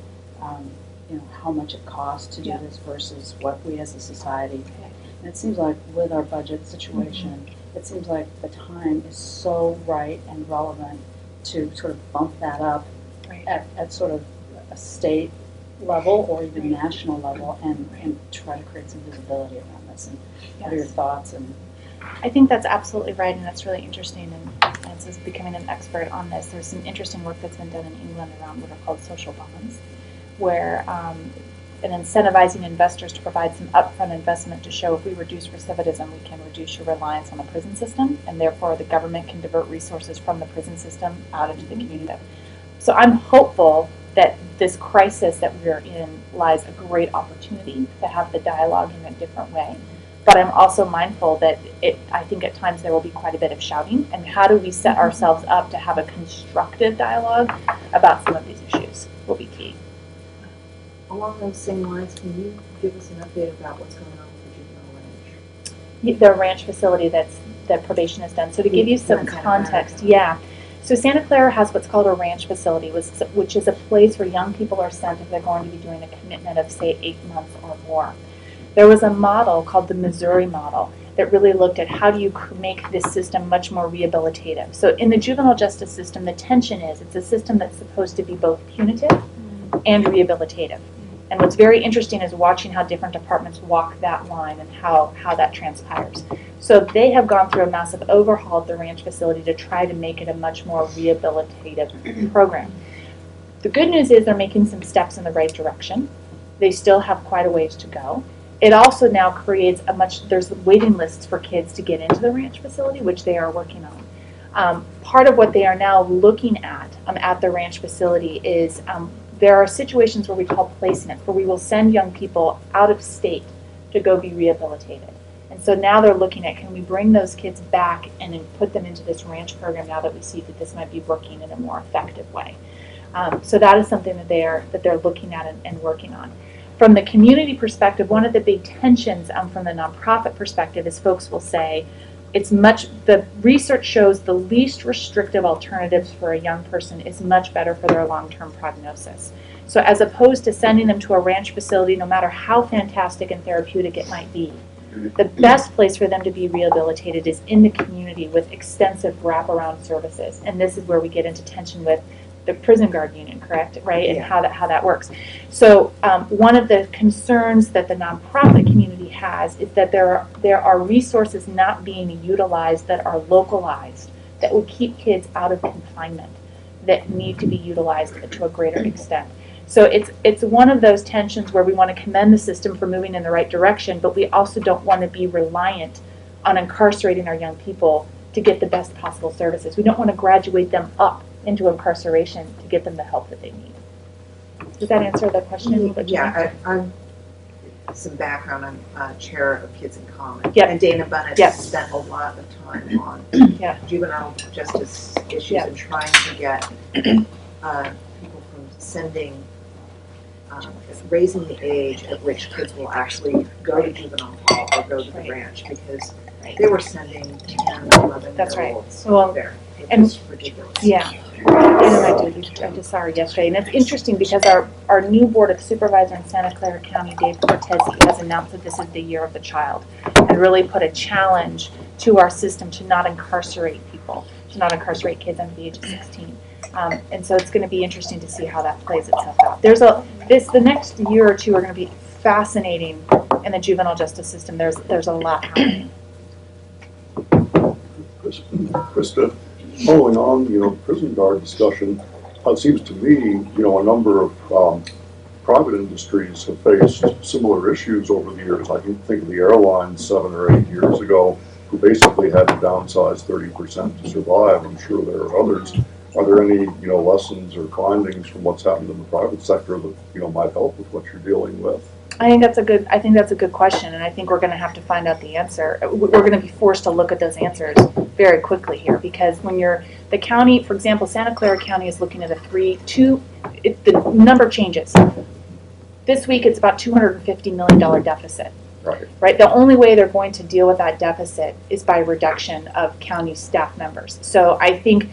how much it costs to do this versus what we as a society pay. And it seems like with our budget situation, it seems like the time is so right and relevant to sort of bump that up at sort of a state level or even national level and try to create some visibility around this. And what are your thoughts? And I think that's absolutely right, and that's really interesting. And as becoming an expert on this, there's some interesting work that's been done in England around what are called social bonds, where and incentivizing investors to provide some upfront investment to show if we reduce recidivism, we can reduce your reliance on the prison system, and therefore the government can divert resources from the prison system out into the community. So I'm hopeful that this crisis that we're in lies a great opportunity to have the dialogue in a different way. But I'm also mindful that I think at times there will be quite a bit of shouting, and how do we set ourselves up to have a constructive dialogue about some of these issues will be key. Along those same lines, can you give us an update about what's going on with the juvenile ranch? The ranch facility that probation has done. So to give you some context, So Santa Clara has what's called a ranch facility, which is a place where young people are sent if they're going to be doing a commitment of, say, 8 months or more. There was a model called the Missouri model, that really looked at how do you make this system much more rehabilitative. So in the juvenile justice system, the tension is it's a system that's supposed to be both punitive and rehabilitative. And what's very interesting is watching how different departments walk that line and how that transpires. So they have gone through a massive overhaul at the ranch facility to try to make it a much more rehabilitative program. The good news is they're making some steps in the right direction. They still have quite a ways to go. It also now creates there's waiting lists for kids to get into the ranch facility, which they are working on. Part of what they are now looking at the ranch facility is there are situations where we call placements, where we will send young people out of state to go be rehabilitated. And so now they're looking at, can we bring those kids back and then put them into this ranch program now that we see that this might be working in a more effective way. So that is something that they're looking at and working on. From the community perspective, one of the big tensions from the nonprofit perspective is folks will say, the research shows the least restrictive alternatives for a young person is much better for their long-term prognosis. So as opposed to sending them to a ranch facility, no matter how fantastic and therapeutic it might be, the best place for them to be rehabilitated is in the community with extensive wraparound services. And this is where we get into tension with the prison guard union, correct? Right? And how that works. So one of the concerns that the nonprofit community has is that there are resources not being utilized that are localized that would keep kids out of confinement that need to be utilized to a greater extent. So it's one of those tensions where we want to commend the system for moving in the right direction, but we also don't want to be reliant on incarcerating our young people to get the best possible services. We don't want to graduate them up into incarceration to get them the help that they need. Does that answer the question? Yeah, I'm some background. I'm chair of Kids in Common. Yep. And Dana Bunnett Yep. spent a lot of time on Yeah. juvenile justice issues Yep. and trying to get people from sending, raising the age at which kids will actually go to juvenile hall or go to the Right. ranch, because Right. they were sending 10, 11 That's right. year olds Well, there. It and- was ridiculous. Yeah. I just saw her yesterday, and it's interesting because our new Board of Supervisor in Santa Clara County, Dave Cortese, has announced that this is the year of the child, and really put a challenge to our system to not incarcerate people, to not incarcerate kids under the age of 16. And so it's going to be interesting to see how that plays itself out. The next year or two are going to be fascinating in the juvenile justice system. There's a lot happening. Christa, following on, prison guard discussion, it seems to me, a number of private industries have faced similar issues over the years. I can think of the airlines 7 or 8 years ago who basically had to downsize 30% to survive. I'm sure there are others. Are there any, lessons or findings from what's happened in the private sector that, might help with what you're dealing with? I think that's a good question, and I think we're going to have to find out the answer. We're going to be forced to look at those answers very quickly here, because when the county, for example, Santa Clara County is looking at the number changes. This week it's about $250 million deficit. Right. The only way they're going to deal with that deficit is by reduction of county staff members. So I think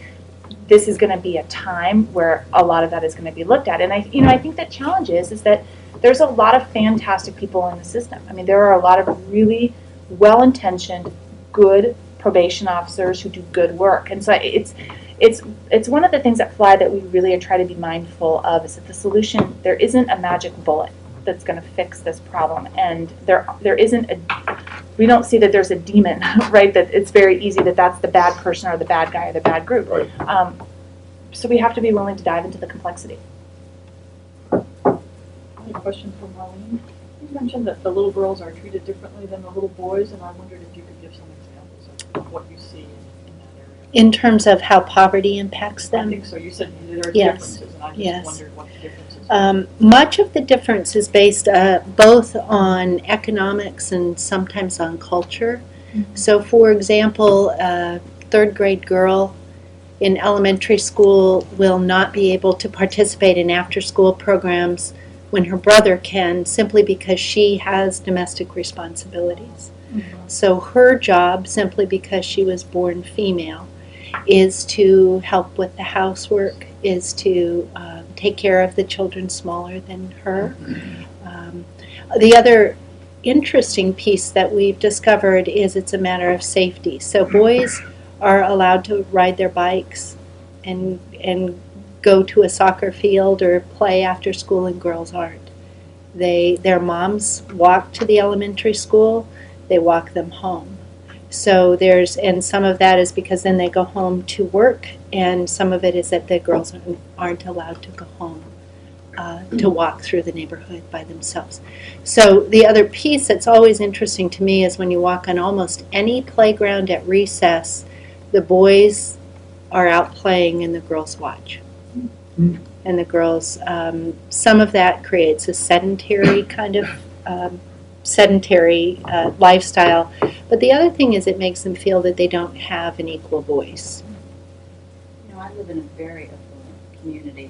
this is going to be a time where a lot of that is going to be looked at, and I think that challenge is that there's a lot of fantastic people in the system. I mean, there are a lot of really well-intentioned, good probation officers who do good work. And so it's one of the things at Fly that we really try to be mindful of, is that the solution, there isn't a magic bullet that's going to fix this problem. And we don't see that there's a demon, right? That it's very easy that that's the bad person or the bad guy or the bad group. Right. So we have to be willing to dive into the complexity. A question for Marlene. You mentioned that the little girls are treated differently than the little boys, and I wondered if you could give some examples of what you see in that area. In terms of how poverty impacts I them? think so. You said there are Yes. differences, and I just Yes. wondered what the differences are. Much of the difference is based both on economics and sometimes on culture. So, for example, a third grade girl in elementary school will not be able to participate in after-school programs when her brother can, simply because she has domestic responsibilities. So her job, simply because she was born female, is to help with the housework, is to take care of the children smaller than her. The other interesting piece that we've discovered is it's a matter of safety. So boys are allowed to ride their bikes and go to a soccer field or play after school, and girls aren't. Their moms walk to the elementary school, they walk them home. So and some of that is because then they go home to work, and some of it is that the girls aren't allowed to go home to walk through the neighborhood by themselves. So the other piece that's always interesting to me is when you walk on almost any playground at recess, the boys are out playing and the girls watch. And the girls, some of that creates a sedentary kind of lifestyle. But the other thing is it makes them feel that they don't have an equal voice. You know, I live in a very affluent community,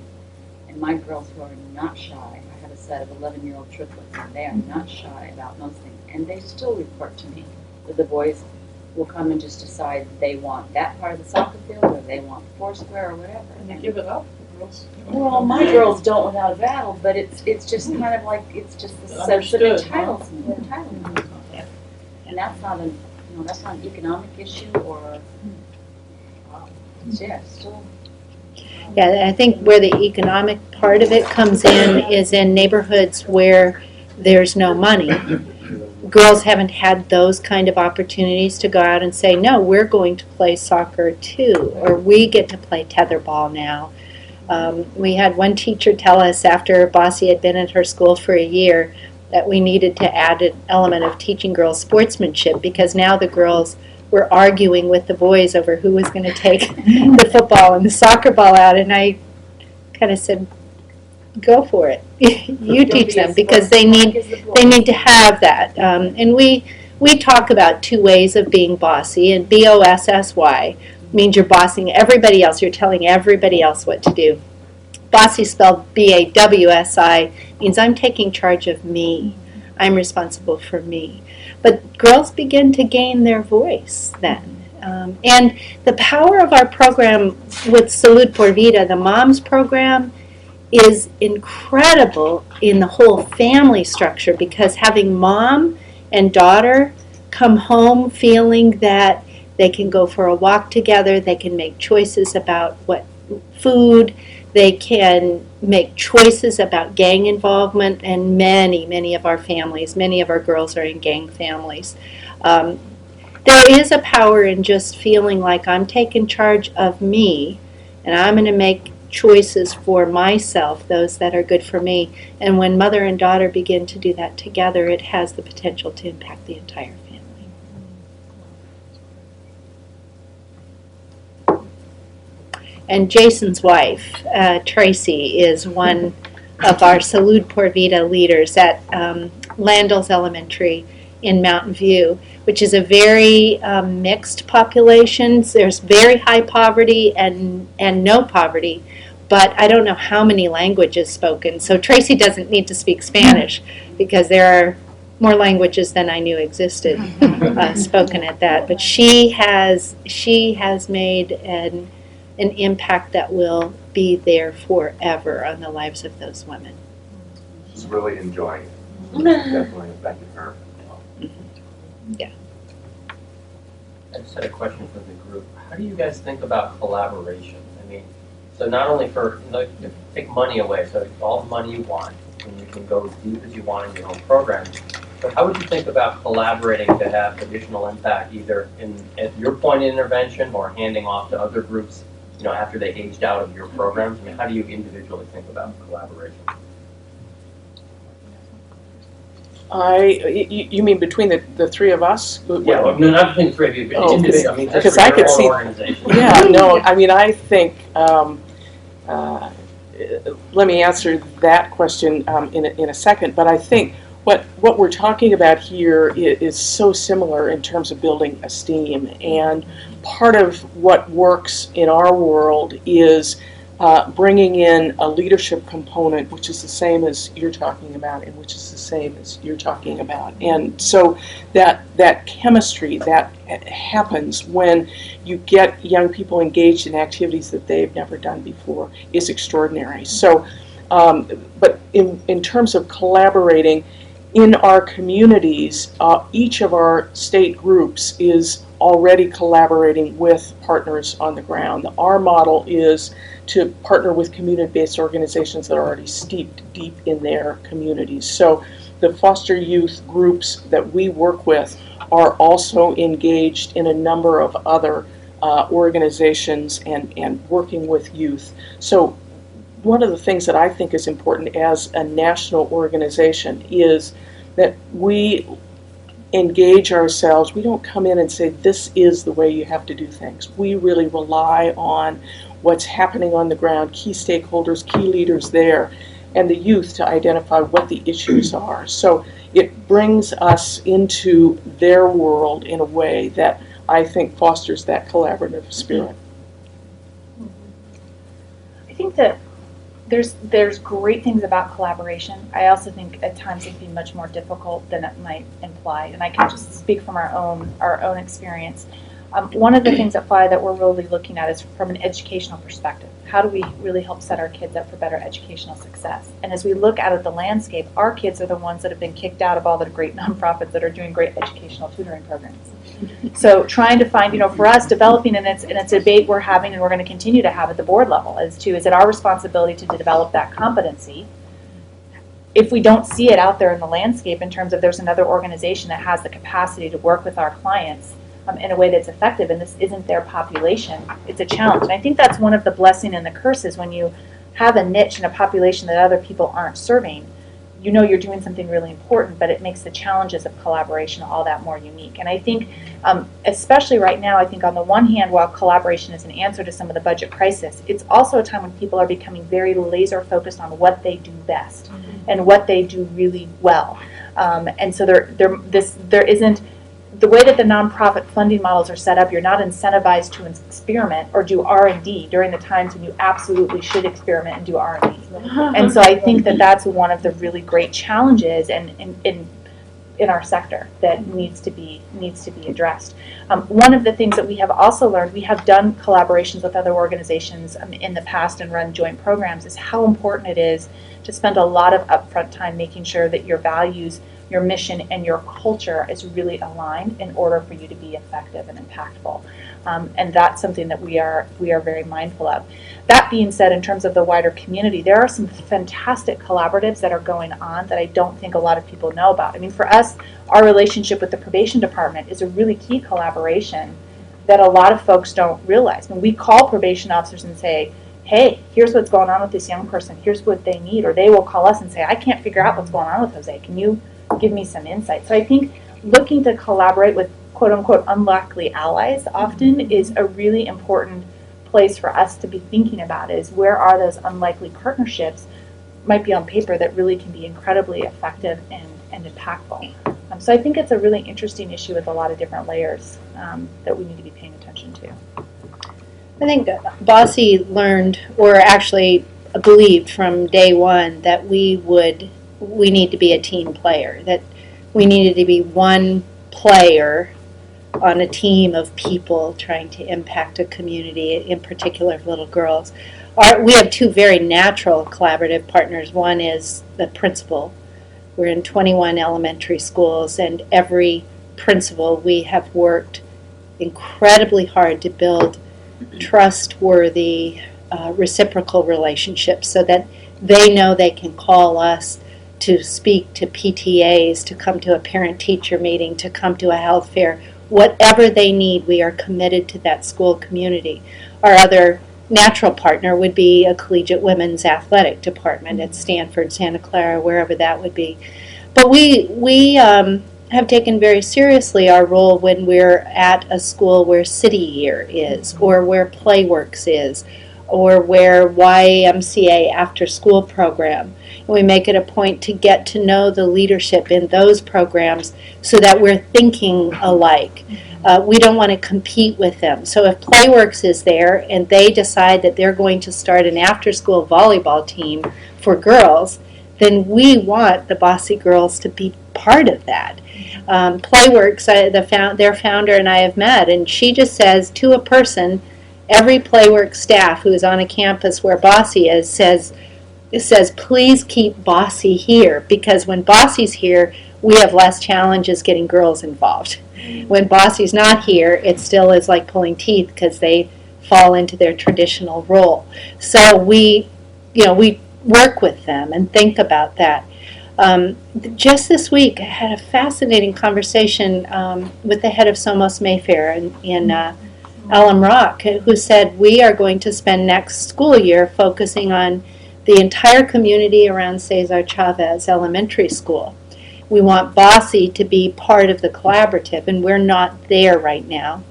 and my girls who are not shy, I have a set of 11-year-old triplets, and they are not shy about most things, and they still report to me that the boys will come and just decide they want that part of the soccer field, or they want Foursquare, or whatever. And they give it up. Girls. Well, my girls don't without a battle, but it's just kind of like, it's just the sense of entitlement. And that's not that's not an economic issue, or, yeah, still. Yeah, I think where the economic part of it comes in is in neighborhoods where there's no money. Girls haven't had those kind of opportunities to go out and say, no, we're going to play soccer too, or we get to play tetherball now. We had one teacher tell us after Bossy had been at her school for a year that we needed to add an element of teaching girls sportsmanship, because now the girls were arguing with the boys over who was going to take the football and the soccer ball out, and I kind of said, go for it. You teach them, because they need to have that. And we talk about two ways of being bossy, and BOSSY means you're bossing everybody else. You're telling everybody else what to do. Bossy, spelled BAWSI, means I'm taking charge of me. I'm responsible for me. But girls begin to gain their voice then. And the power of our program with Salud por Vida, the Moms program, is incredible in the whole family structure, because having mom and daughter come home feeling that they can go for a walk together, they can make choices about what food, they can make choices about gang involvement, and many of our families, many of our girls are in gang families. There is a power in just feeling like I'm taking charge of me, and I'm going to make choices for myself, those that are good for me. And when mother and daughter begin to do that together, it has the potential to impact the entire family. And Jason's wife, Tracy, is one of our Salud por Vida leaders at Landals Elementary in Mountain View, which is a very mixed population. There's very high poverty and no poverty, but I don't know how many languages spoken. So Tracy doesn't need to speak Spanish, because there are more languages than I knew existed spoken at that. But she has made an impact that will be there forever on the lives of those women. She's really enjoying it. Definitely affected her. Yeah. I just had a question for the group. How do you guys think about collaboration? I mean, so not only for, to take money away, so all the money you want, and you can go as deep as you want in your own program, but how would you think about collaborating to have additional impact, either at your point of intervention or handing off to other groups, after they aged out of your programs? I mean, how do you individually think about collaboration? You mean between the three of us? Yeah, well, no, not between the three of you, but individually. I mean, just because for I your could own see. Organization. Yeah, no. I mean, I think. Let me answer that question in a second. But I think what we're talking about here is so similar in terms of building esteem, and part of what works in our world is bringing in a leadership component, which is the same as you're talking about, and which is the same as you're talking about. And so that chemistry that happens when you get young people engaged in activities that they've never done before is extraordinary. So, but in terms of collaborating, in our communities, each of our state groups is already collaborating with partners on the ground. Our model is to partner with community-based organizations that are already steeped deep in their communities. So the foster youth groups that we work with are also engaged in a number of other organizations and working with youth. So one of the things that I think is important as a national organization is that we engage ourselves. We don't come in and say, this is the way you have to do things. We really rely on what's happening on the ground, key stakeholders, key leaders there, and the youth to identify what the issues are. So it brings us into their world in a way that I think fosters that collaborative spirit. I think that there's great things about collaboration. I also think at times it can be much more difficult than it might imply. And I can just speak from our own experience. One of the things at FI that we're really looking at is from an educational perspective. How do we really help set our kids up for better educational success? And as we look out at the landscape, our kids are the ones that have been kicked out of all the great nonprofits that are doing great educational tutoring programs. So trying to find, for us, developing, and it's a debate we're having and we're going to continue to have at the board level, is it our responsibility to develop that competency? If we don't see it out there in the landscape in terms of there's another organization that has the capacity to work with our clients in a way that's effective, and this isn't their population, it's a challenge. And I think that's one of the blessing and the curses when you have a niche in a population that other people aren't serving. You're doing something really important, but it makes the challenges of collaboration all that more unique. And I think, especially right now, I think on the one hand, while collaboration is an answer to some of the budget crisis, it's also a time when people are becoming very laser focused on what they do best and what they do really well. And so there isn't, the way that the nonprofit funding models are set up, you're not incentivized to experiment or do R&D during the times when you absolutely should experiment and do R&D. And so I think that that's one of the really great challenges in our sector that needs to be addressed. One of the things that we have also learned, we have done collaborations with other organizations in the past and run joint programs, is how important it is to spend a lot of upfront time making sure that your values, your mission, and your culture is really aligned in order for you to be effective and impactful. And that's something that we are very mindful of. That being said, in terms of the wider community, there are some fantastic collaboratives that are going on that I don't think a lot of people know about. I mean, for us, our relationship with the probation department is a really key collaboration that a lot of folks don't realize. When we call probation officers and say, hey, here's what's going on with this young person, here's what they need, or they will call us and say, I can't figure out what's going on with Jose, can you give me some insight? So I think looking to collaborate with quote-unquote unlikely allies often is a really important place for us to be thinking about, is where are those unlikely partnerships, might be on paper, that really can be incredibly effective and impactful. So I think it's a really interesting issue with a lot of different layers that we need to be paying attention to. I think Bossy learned, or actually believed from day one, that we need to be a team player, that we needed to be one player on a team of people trying to impact a community, in particular little girls. We have two very natural collaborative partners. One is the principal. We're in 21 elementary schools, and every principal, we have worked incredibly hard to build trustworthy, reciprocal relationships so that they know they can call us to speak to PTAs, to come to a parent-teacher meeting, to come to a health fair. Whatever they need, we are committed to that school community. Our other natural partner would be a collegiate women's athletic department at Stanford, Santa Clara, wherever that would be. But we have taken very seriously our role when we're at a school where City Year is, or where Playworks is, or where YMCA after school program. And we make it a point to get to know the leadership in those programs so that we're thinking alike. We don't want to compete with them. So if Playworks is there and they decide that they're going to start an after-school volleyball team for girls, then we want the Bossy girls to be part of that. Playworks, their founder and I have met, and she just says to a person, every Playworks staff who is on a campus where Bossy is says, please keep Bossy here, because when Bossy's here, we have less challenges getting girls involved. When Bossy's not here, it still is like pulling teeth because they fall into their traditional role. So we work with them and think about that. Just this week, I had a fascinating conversation with the head of Somos Mayfair in Alum Rock, who said we are going to spend next school year focusing on the entire community around Cesar Chavez Elementary School. We want Bossy to be part of the collaborative, and we're not there right now.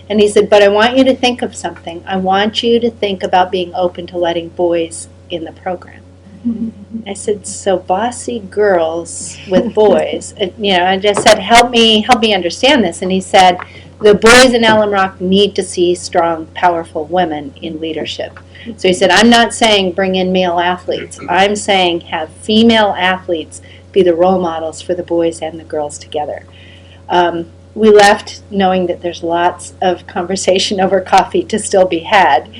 And he said, but I want you to think of something. I want you to think about being open to letting boys in the program. I said, so Bossy girls with boys, I just said, help me understand this. And he said, the boys in Alum Rock need to see strong, powerful women in leadership. So he said, I'm not saying bring in male athletes. I'm saying have female athletes be the role models for the boys and the girls together. We left knowing that there's lots of conversation over coffee to still be had.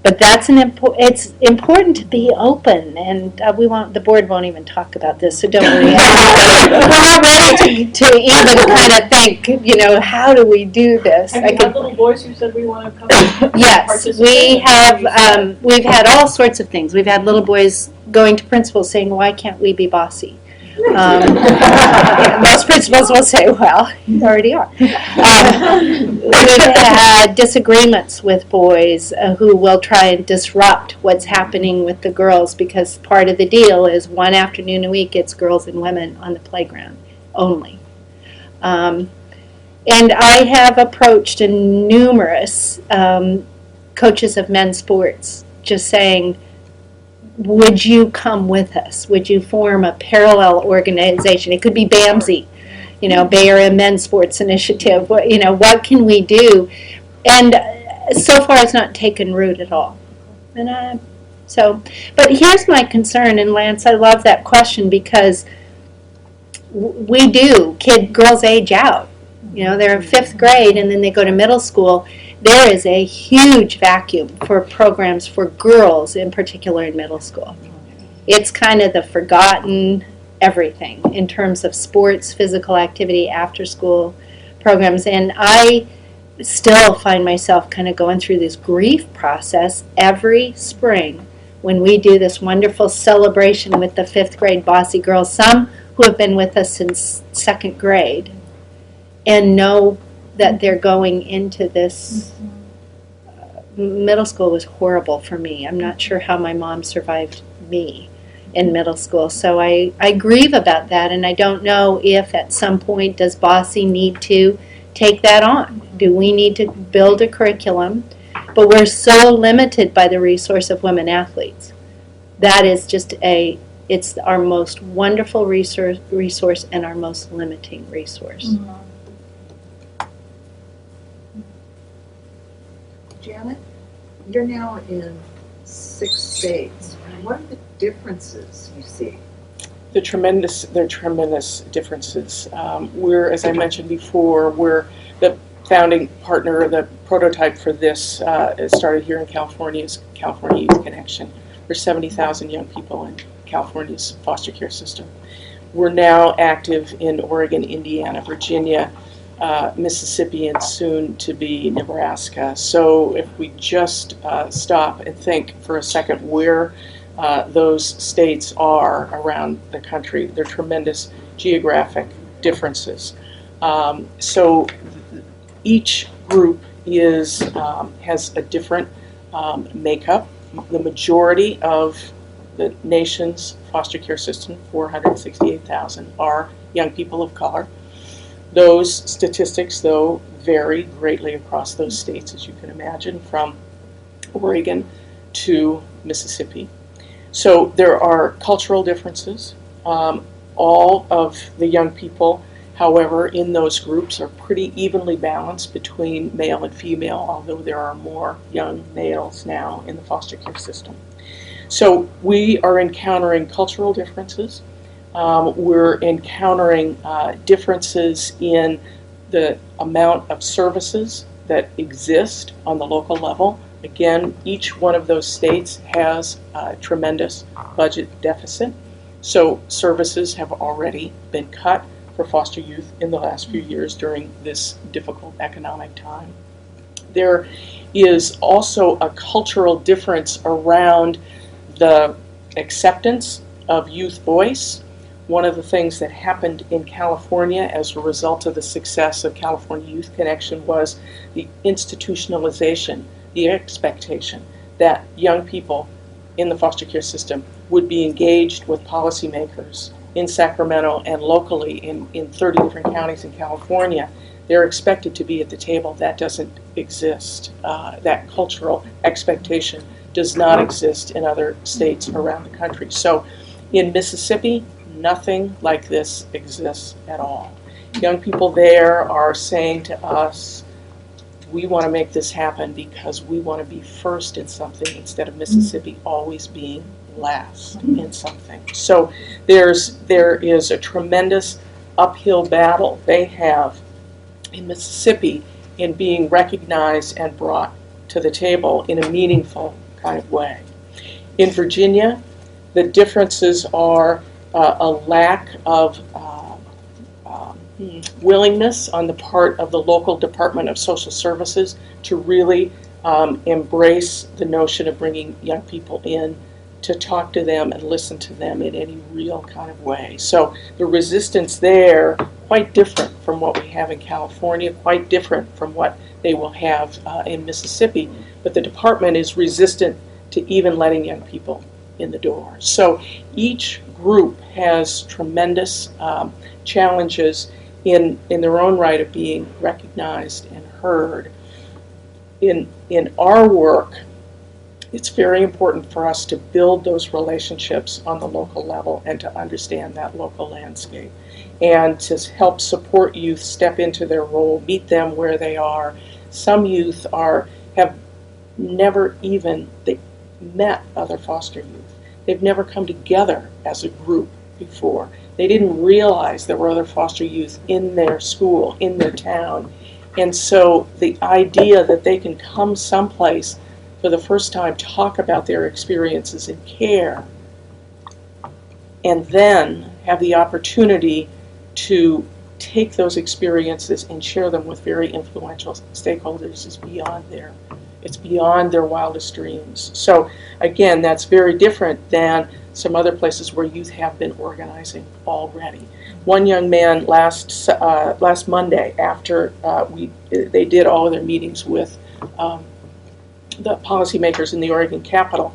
But that's it's important to be open, and the board won't even talk about this, so don't worry. We're not ready to even kind of think, how do we do this? Have you had little boys who said we want to come? Yes, participate? we have. We've had all sorts of things. We've had little boys going to principals saying, "Why can't we be Bossy?" Most principals will say, well, you already are. We've had disagreements with boys who will try and disrupt what's happening with the girls, because part of the deal is one afternoon a week it's girls and women on the playground only. And I have approached numerous coaches of men's sports just saying, would you come with us? Would you form a parallel organization? It could be BAMSI, Bay Area Men's Sports Initiative. What can we do? And so far it's not taken root at all. And but here's my concern, and Lance, I love that question, because girls age out. They're in 5th grade and then they go to middle school. There is a huge vacuum for programs for girls, in particular in middle school. It's kind of the forgotten everything in terms of sports, physical activity, after school programs. And I still find myself kind of going through this grief process every spring when we do this wonderful celebration with the 5th grade Bossy girls, some who have been with us since 2nd grade, and know that they're going into this. Middle school was horrible for me. I'm not sure how my mom survived me in middle school. So I grieve about that, and I don't know if at some point does Bossy need to take that on. Do we need to build a curriculum? But we're so limited by the resource of women athletes. That is just it's our most wonderful resource and our most limiting resource. Mm-hmm. Janet, you're now in 6 states. What are the differences you see? There are tremendous differences. As I mentioned before, we're the founding partner, the prototype for this started here in California, is California Youth Connection. There's 70,000 young people in California's foster care system. We're now active in Oregon, Indiana, Virginia, Mississippi, and soon to be Nebraska. So if we just stop and think for a second where those states are around the country, there are tremendous geographic differences. So each group has a different makeup. The majority of the nation's foster care system, 468,000, are young people of color. Those statistics, though, vary greatly across those states, as you can imagine, from Oregon to Mississippi. So there are cultural differences. All of the young people, however, in those groups are pretty evenly balanced between male and female, although there are more young males now in the foster care system. So we are encountering cultural differences. We're encountering differences in the amount of services that exist on the local level. Again, each one of those states has a tremendous budget deficit, So services have already been cut for foster youth in the last few years during this difficult economic time. There is also a cultural difference around the acceptance of youth voice. One of the things that happened in California as a result of the success of California Youth Connection was the institutionalization, the expectation that young people in the foster care system would be engaged with policymakers in Sacramento and locally in 30 different counties in California. They're expected to be at the table. That doesn't exist. That cultural expectation does not exist in other states around the country. So in Mississippi, nothing like this exists at all. Young people there are saying to us, we want to make this happen because we want to be first in something instead of Mississippi always being last in something. So there is a tremendous uphill battle they have in Mississippi in being recognized and brought to the table in a meaningful kind of way. In Virginia, the differences are a lack of willingness on the part of the local Department of Social Services to really embrace the notion of bringing young people in to talk to them and listen to them in any real kind of way. So the resistance there, quite different from what we have in California, quite different from what they will have in Mississippi, but the department is resistant to even letting young people in the door. So each group has tremendous challenges in their own right of being recognized and heard. In our work, it's very important for us to build those relationships on the local level and to understand that local landscape and to help support youth step into their role, meet them where they are. Some youth have never even met other foster youth. They've never come together as a group before. They didn't realize there were other foster youth in their school, in their town. And so the idea that they can come someplace for the first time, talk about their experiences in care, and then have the opportunity to take those experiences and share them with very influential stakeholders is beyond their wildest dreams. So again, that's very different than some other places where youth have been organizing already. One young man last Monday, after they did all of their meetings with the policymakers in the Oregon Capitol,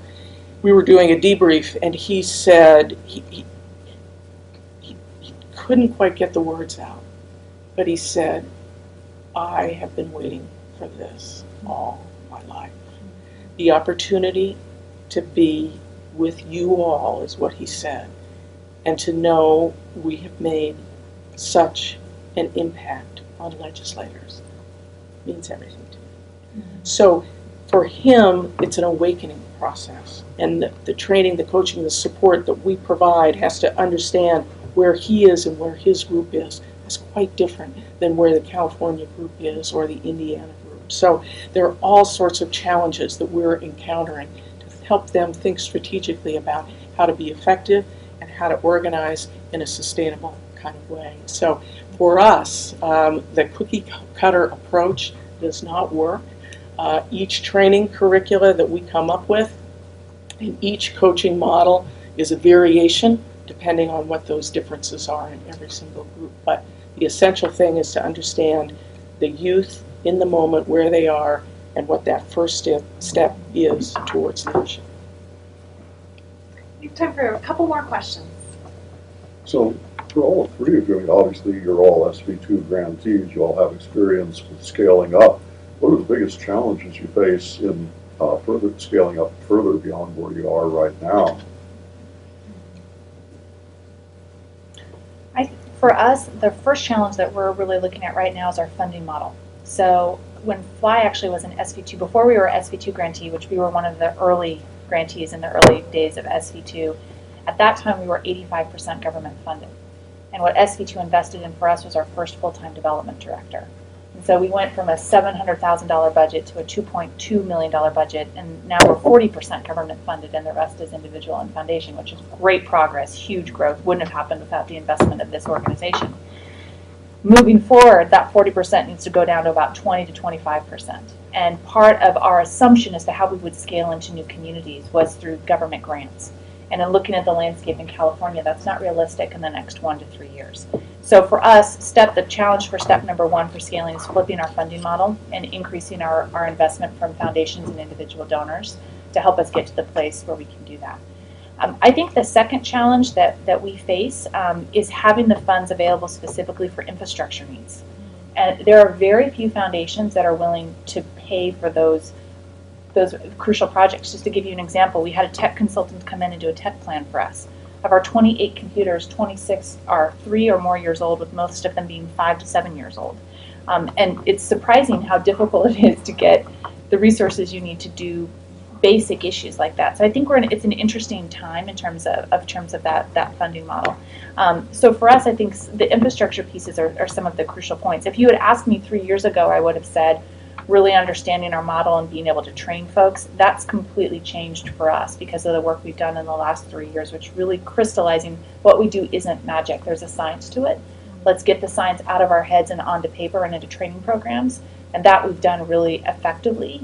we were doing a debrief, and he said he couldn't quite get the words out, but he said, I have been waiting for this all my life. The opportunity to be with you all is what he said, and to know we have made such an impact on legislators means everything to me. So for him, it's an awakening process, and the training, the coaching, the support that we provide has to understand where he is and where his group is. It's quite different than where the California group is or the Indiana group. So there are all sorts of challenges that we're encountering to help them think strategically about how to be effective and how to organize in a sustainable kind of way. So for us, the cookie cutter approach does not work. Each training curricula that we come up with and each coaching model is a variation depending on what those differences are in every single group. But the essential thing is to understand the youth in the moment where they are and what that first step is towards leadership. We have time for a couple more questions. So for all three of you, obviously you're all SV2 grantees, you all have experience with scaling up. What are the biggest challenges you face in further scaling up further beyond where you are right now? For us, the first challenge that we're really looking at right now is our funding model. So when Fly actually was an SV2, before we were SV2 grantee, which we were one of the early grantees in the early days of SV2, at that time we were 85% government funded. And what SV2 invested in for us was our first full-time development director. And so we went from a $700,000 budget to a $2.2 million budget, and now we're 40% government funded, and the rest is individual and foundation, which is great progress, huge growth. Wouldn't have happened without the investment of this organization. Moving forward, that 40% needs to go down to about 20 to 25%. And part of our assumption as to how we would scale into new communities was through government grants. And in looking at the landscape in California, that's not realistic in the next 1 to 3 years. So for us, the challenge for step number one for scaling is flipping our funding model and increasing our investment from foundations and individual donors to help us get to the place where we can do that. I think the second challenge that we face is having the funds available specifically for infrastructure needs. And there are very few foundations that are willing to pay for those crucial projects. Just to give you an example, we had a tech consultant come in and do a tech plan for us. Of our 28 computers, 26 are 3 or more years old, with most of them being 5 to 7 years old. And it's surprising how difficult it is to get the resources you need to do basic issues like that. So I think it's an interesting time in terms of that funding model. So for us, I think the infrastructure pieces are some of the crucial points. If you had asked me 3 years ago, I would have said really understanding our model and being able to train folks. That's completely changed for us because of the work we've done in the last 3 years, which really crystallizing what we do isn't magic. There's a science to it. Let's get the science out of our heads and onto paper and into training programs. And that we've done really effectively,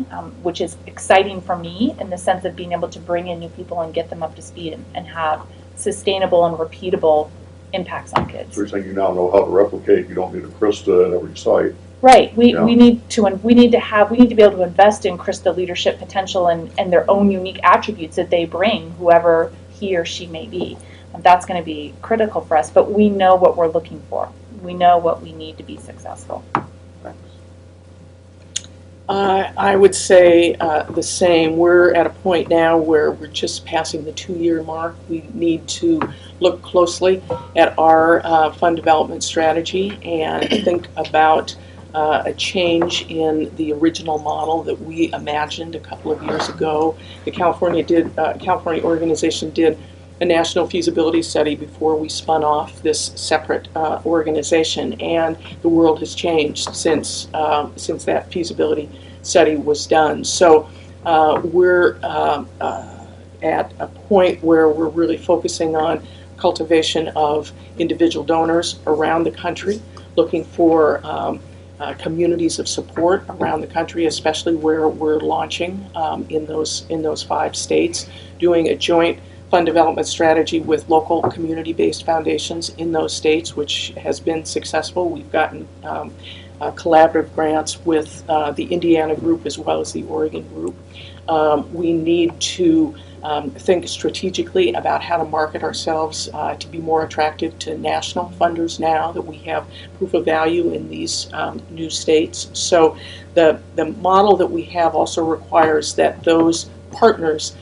which is exciting for me in the sense of being able to bring in new people and get them up to speed and have sustainable and repeatable impacts on kids. So you're saying you now know how to replicate, you don't need a Christa at every site. Right. We need to be able to invest in Christa leadership potential and their own unique attributes that they bring, whoever he or she may be. And that's going to be critical for us. But we know what we're looking for. We know what we need to be successful. I would say the same. We're at a point now where we're just passing the 2-year mark. We need to look closely at our fund development strategy and think about a change in the original model that we imagined a couple of years ago. The California organization did a national feasibility study before we spun off this separate organization, and the world has changed since that feasibility study was done. So we're at a point where we're really focusing on cultivation of individual donors around the country, looking for communities of support around the country, especially where we're launching in those 5 states, doing a joint fund development strategy with local community-based foundations in those states, which has been successful. We've gotten collaborative grants with the Indiana group as well as the Oregon group. We need to think strategically about how to market ourselves to be more attractive to national funders now that we have proof of value in these new states. So the model that we have also requires that those partners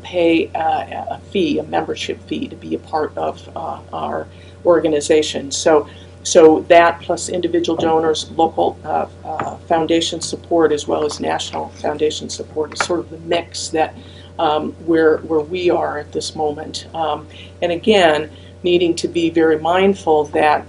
pay a fee, a membership fee, to be a part of our organization. So that plus individual donors, local foundation support, as well as national foundation support is sort of the mix that where we are at this moment. And again, needing to be very mindful that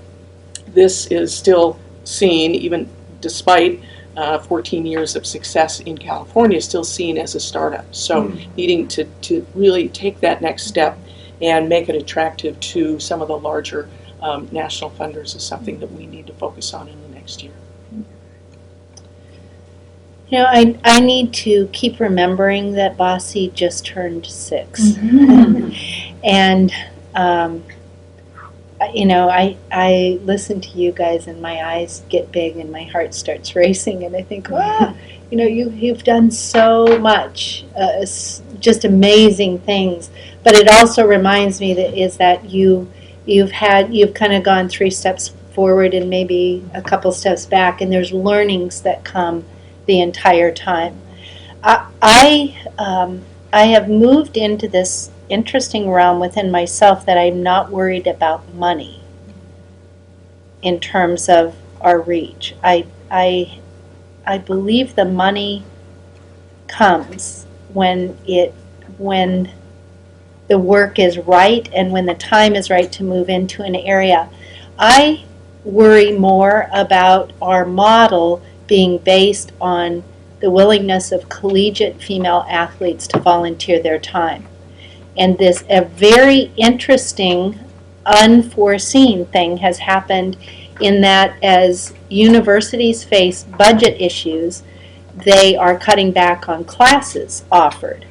this is still seen, even despite 14 years of success in California, still seen as a startup. So needing to really take that next step and make it attractive to some of the larger national funders is something that we need to focus on in the next year. You know, I need to keep remembering that Bossy just turned 6. And, you know, I listen to you guys and my eyes get big and my heart starts racing and I think, wow, you know, you've done so much, just amazing things. But it also reminds me that you've kind of gone 3 steps forward and maybe a couple steps back, and there's learnings that come the entire time. I have moved into this interesting realm within myself that I'm not worried about money in terms of our reach. I believe the money comes when the work is right and when the time is right to move into an area. I worry more about our model being based on the willingness of collegiate female athletes to volunteer their time. And this, a very interesting, unforeseen thing has happened in that as universities face budget issues, they are cutting back on classes offered.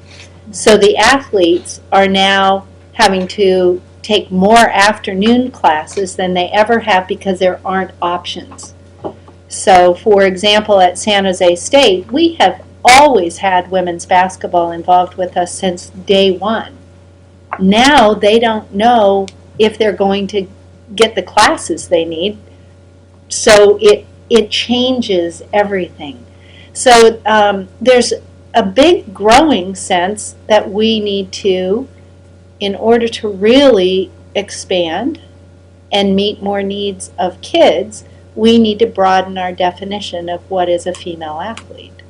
So the athletes are now having to take more afternoon classes than they ever have because there aren't options. So, for example, at San Jose State, we have always had women's basketball involved with us since day one. Now they don't know if they're going to get the classes they need, so it changes everything. So there's a big growing sense that we need to, in order to really expand and meet more needs of kids, we need to broaden our definition of what is a female athlete.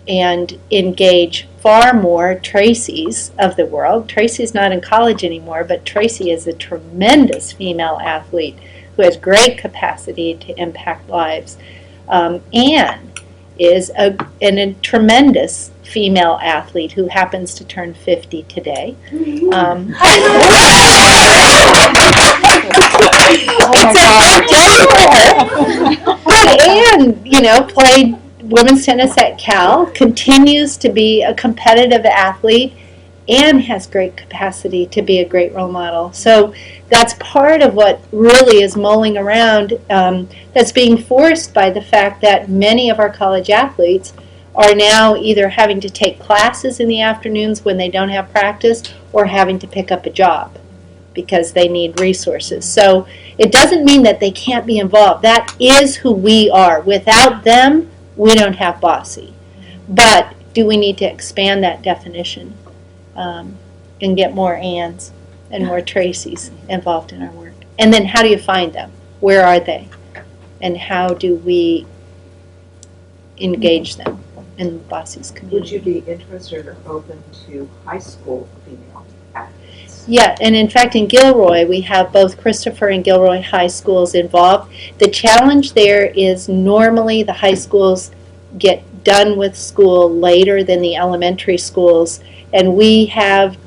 And engage far more Tracy's of the world. Tracy's not in college anymore, but Tracy is a tremendous female athlete who has great capacity to impact lives. Anne is a tremendous female athlete who happens to turn 50 today. It's a big day for her. But Anne, played women's tennis at Cal, continues to be a competitive athlete, and has great capacity to be a great role model. So that's part of what really is mulling around, that's being forced by the fact that many of our college athletes are now either having to take classes in the afternoons when they don't have practice or having to pick up a job because they need resources. So it doesn't mean that they can't be involved. That is who we are. Without them, we don't have Bossy. But do we need to expand that definition and get more Anns and more Tracys involved in our work? And then how do you find them? Where are they? And how do we engage them in Bossy's community? Would you be interested or open to high school female athletes? Yeah, and in fact in Gilroy we have both Christopher and Gilroy high schools involved. The challenge there is normally the high schools get done with school later than the elementary schools, and we have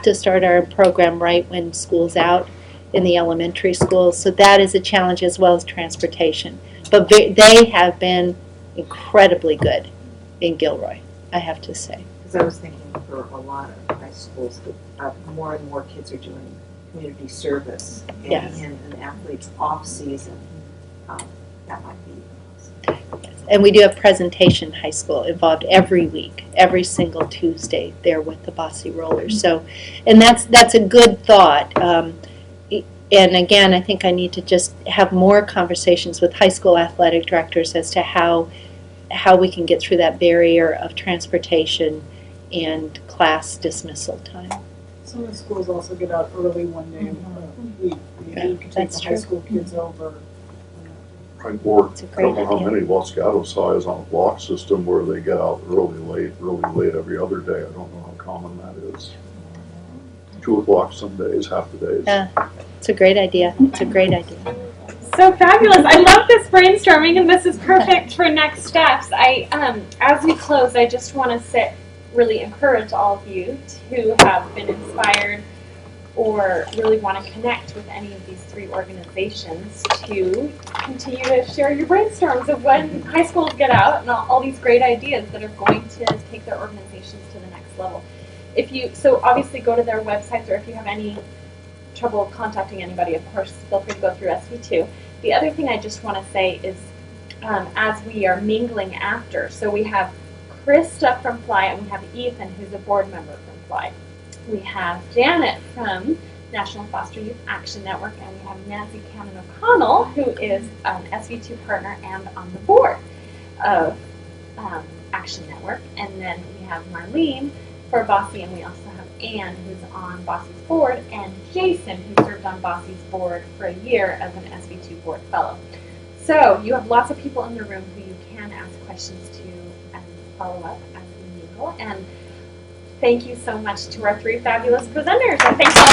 to start our program right when school's out in the elementary schools, so that is a challenge as well as transportation. But they have been incredibly good in Gilroy, I have to say. Because I was thinking for a lot of high schools, more and more kids are doing community service, and Yes. in an athlete's off season, that might be. And we do have presentation high school involved every week, every single Tuesday there with the Bossy Rollers. So, and that's a good thought. And again, I think I need to just have more conversations with high school athletic directors as to how we can get through that barrier of transportation and class dismissal time. Some of the schools also get out early one day a week. You can take That's the high true. school kids over. Or, It's a I great don't know how idea. many Los Gatos High is on a block system where they get out early, late every other day. I don't know how common that is. 2 o'clock some days, half the days. Yeah, it's a great idea. It's a great idea. So fabulous. I love this brainstorming, and this is perfect for next steps. As we close, I just want to really encourage all of you who have been inspired or really want to connect with any of these 3 organizations to continue to share your brainstorms of when high schools get out and all these great ideas that are going to take their organizations to the next level. So obviously go to their websites, or if you have any trouble contacting anybody, of course, feel free to go through SV2. The other thing I just want to say is, as we are mingling after, so we have Christa from Fly, and we have Ethan, who's a board member from Fly. We have Janet from National Foster Youth Action Network, and we have Nancy Cannon-O'Connell, who is an SV2 partner and on the board of Action Network. And then we have Marlene for Bossy, and we also have Anne, who's on Bossy's board, and Jason, who served on Bossy's board for a year as an SV2 board fellow. So you have lots of people in the room who you can ask questions to and follow up as we mingle. And thank you so much to our 3 fabulous presenters. And thanks all.